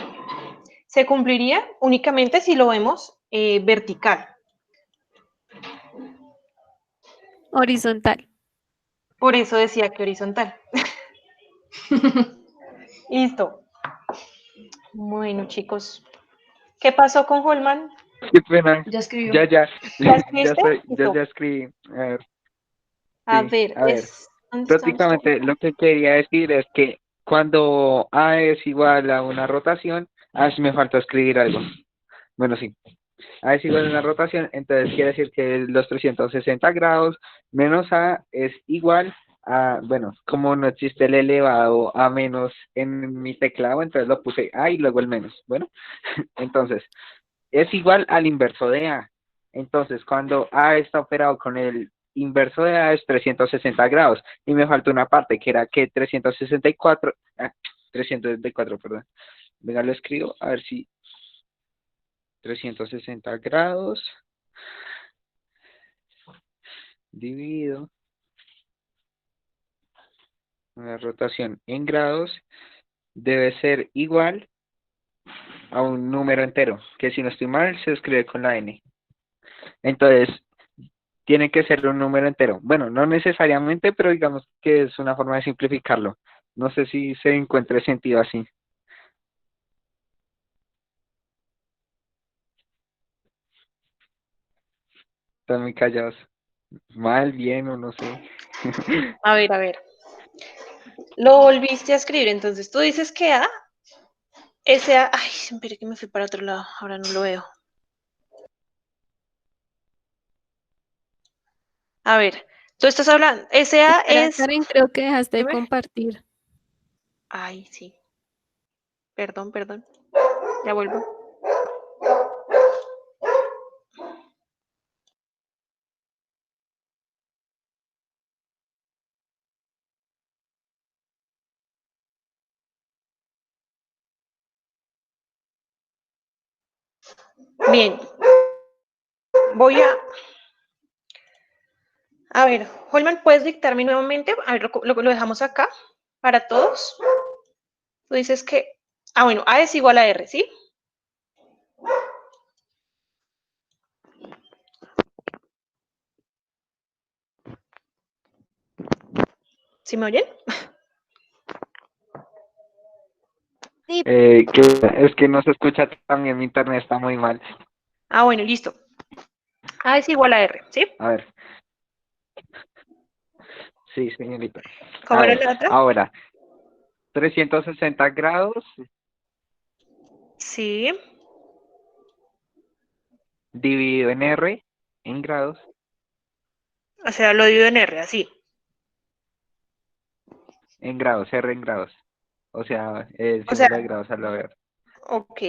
se cumpliría únicamente si lo vemos vertical. Horizontal. Por eso decía que horizontal. Listo. Bueno, chicos. ¿Qué pasó con Holman? Qué pena. Ya escribió. Ya, ¿Ya escribiste? Listo. ya escribí. A ver, A sí, ver, a ver. ¿dónde estamos? Prácticamente lo que quería decir es que cuando A es igual a una rotación, me falta escribir algo. Bueno, sí. A es igual a una rotación, entonces quiere decir que los 360 grados menos A es igual a, bueno, como no existe el elevado a menos en mi teclado, entonces lo puse A y luego el menos. Bueno, entonces es igual al inverso de A. Entonces, cuando A está operado con el inverso de A es 360 grados. Y me falta una parte que era que 364, perdón. Venga, lo escribo, a ver si 360 grados dividido la rotación en grados debe ser igual a un número entero, que si no estoy mal se escribe con la n. Entonces, tiene que ser un número entero. Bueno, no necesariamente, pero digamos que es una forma de simplificarlo. No sé si se encuentre sentido así. Están muy callados. Mal, bien o no sé. A ver. Lo volviste a escribir, entonces tú dices que A, ay, espere que me fui para otro lado, ahora no lo veo. A ver, tú estás hablando, SA Espera, es, Karen, creo que dejaste de dime. compartir. Ay, sí, perdón, ya vuelvo. Bien, voy a ver, Holman, ¿puedes dictarme nuevamente? A ver, lo dejamos acá para todos. Tú dices que, bueno, A es igual a R, ¿sí? ¿Sí me oyen? Sí, Es que no se escucha tan bien, mi internet está muy mal. Ah, bueno, listo. A es igual a R, ¿sí? A ver. Sí, señorita. ¿Cómo A era ver, la otra? ahora, 360 grados Sí. dividido en R, en grados, O sea, lo divido en R, así. en grados, R en grados. O sea, el O sea, símbolo de grados al ver. ok.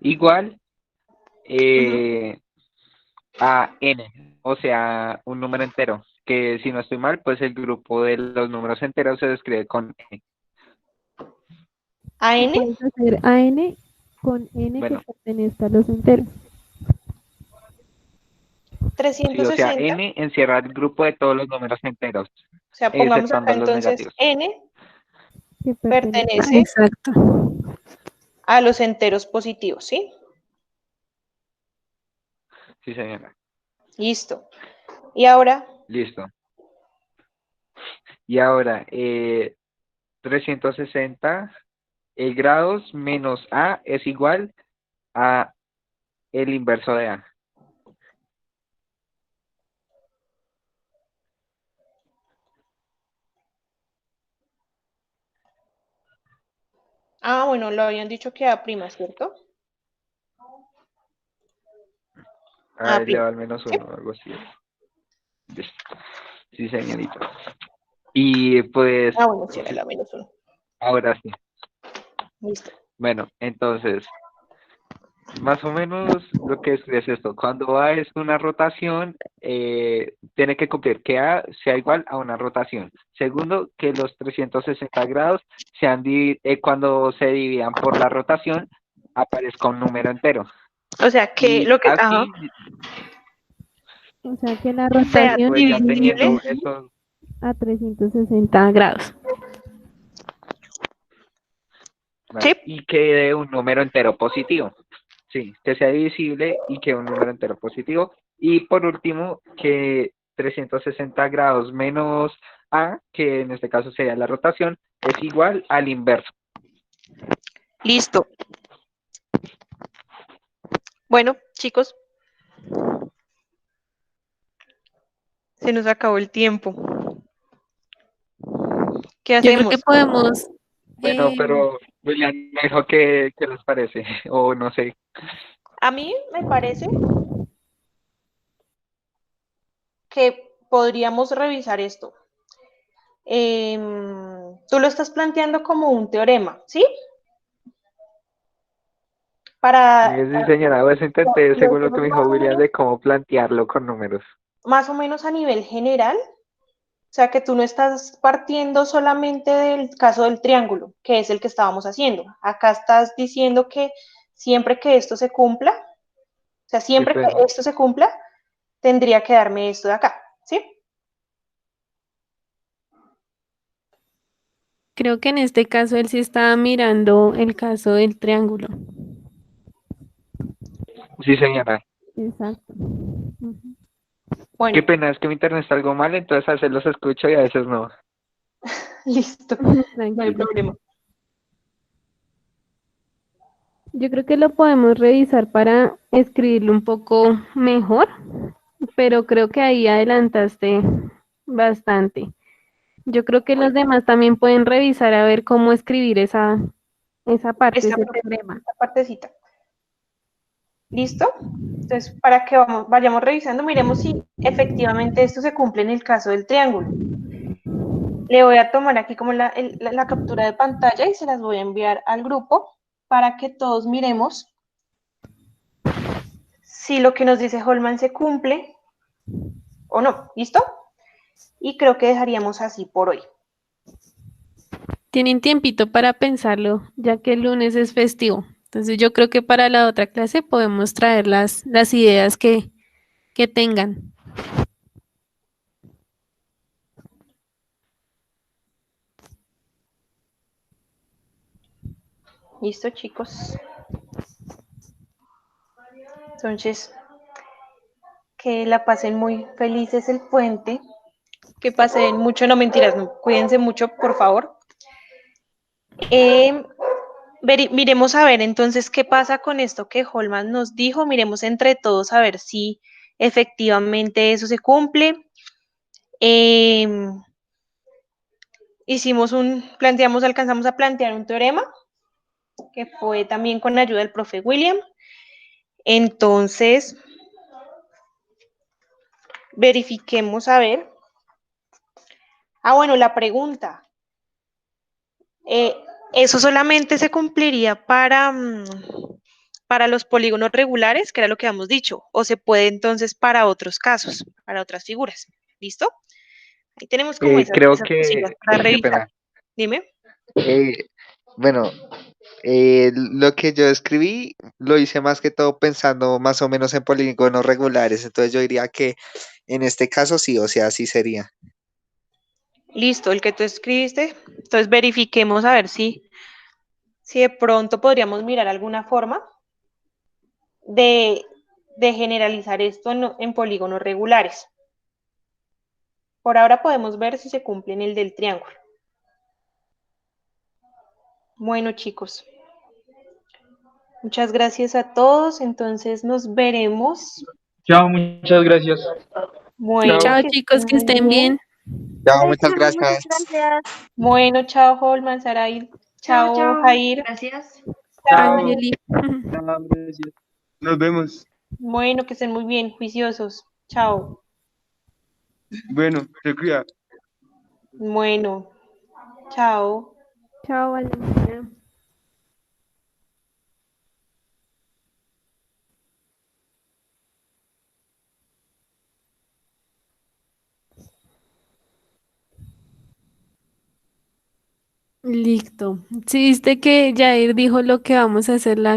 Igual Ujú. a N, o sea, un número entero. Que si no estoy mal, pues el grupo de los números enteros se describe con N. ¿A N? Puedes hacer AN con N que Bueno, pertenezca a los enteros. sí, o sea, 360. N encierra el grupo de todos los números enteros, O sea, pongamos acá exceptuando los entonces negativos. N Que pertenece exacto. a los enteros positivos, ¿sí? Sí, señora. Listo. Y ahora, Listo. Y ahora, 360 grados menos A es igual a el inverso de A. bueno, lo habían dicho que A prima, ¿cierto? A A elevado prima. al menos ¿Sí? 1, algo así. Listo. Sí, señorita. Y pues, Bueno, sí, era la menos 1. ahora sí. Listo. Bueno, entonces, más o menos lo que es esto. Cuando A es una rotación, tiene que cumplir que A sea igual a una rotación. Segundo, que los 360 grados sean cuando se dividan por la rotación, aparezca un número entero. O sea, que Y lo que, así, O sea que la sea rotación pues ya es divisible. teniendo eso, a 360 grados. Sí. y que dé un número entero positivo. Sí, que sea divisible y que un número entero positivo. Y por último, que 360 grados menos A, que en este caso sería la rotación, es igual al inverso. Listo. Bueno, chicos, se nos acabó el tiempo. ¿Qué Yo creo que hacemos? podemos, Bueno, pero William me dijo que, ¿qué les parece? O no sé. A mí me parece que podríamos revisar esto. Tú lo estás planteando como un teorema, ¿sí? Sí, señora, pues intenté, Lo según lo que hacemos me dijo William, de cómo plantearlo con números. más o menos a nivel general. O sea, que tú no estás partiendo solamente del caso del triángulo, que es el que estábamos haciendo. Acá estás diciendo que siempre que esto se cumpla, o sea, Sí, siempre que pues, esto se cumpla, tendría que darme esto de acá, ¿sí? creo que en este caso él sí estaba mirando el caso del triángulo. sí, señora. Exacto. Ujú. Qué Bueno, pena, es que mi internet está algo mal, entonces a veces los escucho y a veces no. listo, no hay Tranquilo. problema. Yo creo que lo podemos revisar para escribirlo un poco mejor, pero creo que ahí adelantaste bastante. Yo creo que los demás también pueden revisar a ver cómo escribir esa parte, Esta ese teorema. partecita. ¿Listo? Entonces, para que vayamos revisando, miremos si efectivamente esto se cumple en el caso del triángulo. Le voy a tomar aquí como la captura de pantalla y se las voy a enviar al grupo para que todos miremos si lo que nos dice Holman se cumple o no. ¿Listo? Y creo que dejaríamos así por hoy. Tienen tiempito para pensarlo, ya que el lunes es festivo. Entonces yo creo que para la otra clase podemos traer las ideas que tengan. ¿Listo, chicos? Entonces, que la pasen muy felices el puente, que pasen mucho, no mentiras, no, cuídense mucho, por favor. Miremos a ver entonces qué pasa con esto que Holman nos dijo, miremos entre todos a ver si efectivamente eso se cumple. Alcanzamos a plantear un teorema, que fue también con la ayuda del profe William. Entonces, verifiquemos a ver. Bueno, la pregunta. ¿Eso solamente se cumpliría para los polígonos regulares, que era lo que habíamos dicho? ¿O se puede entonces para otros casos, para otras figuras? ¿Listo? Ahí tenemos como Creo esas cosillas para qué revisar. pena. Dime. Bueno, lo que yo escribí lo hice más que todo pensando más o menos en polígonos regulares, entonces yo diría que en este caso sí, o sea, sí sería. Listo, el que tú escribiste. Entonces verifiquemos a ver si de pronto podríamos mirar alguna forma de generalizar esto en polígonos regulares. Por ahora podemos ver si se cumple en el del triángulo. Bueno, chicos. Muchas gracias a todos. Entonces nos veremos. Chao, muchas gracias. Bueno, Chao, que chicos, que estén estén muy bien. bien. Chao, Ay, muchas chao, muchas gracias. gracias. Bueno, chao, Holman, Saray. Chao, Chao, chao. Jair. Gracias. Chao. Angeli. Chao, gracias. Nos vemos. Bueno, que estén muy bien, juiciosos. Chao. Bueno, se cuida. Bueno, chao. Chao, Valentina. Listo. Sí, viste que Jair dijo lo que vamos a hacer la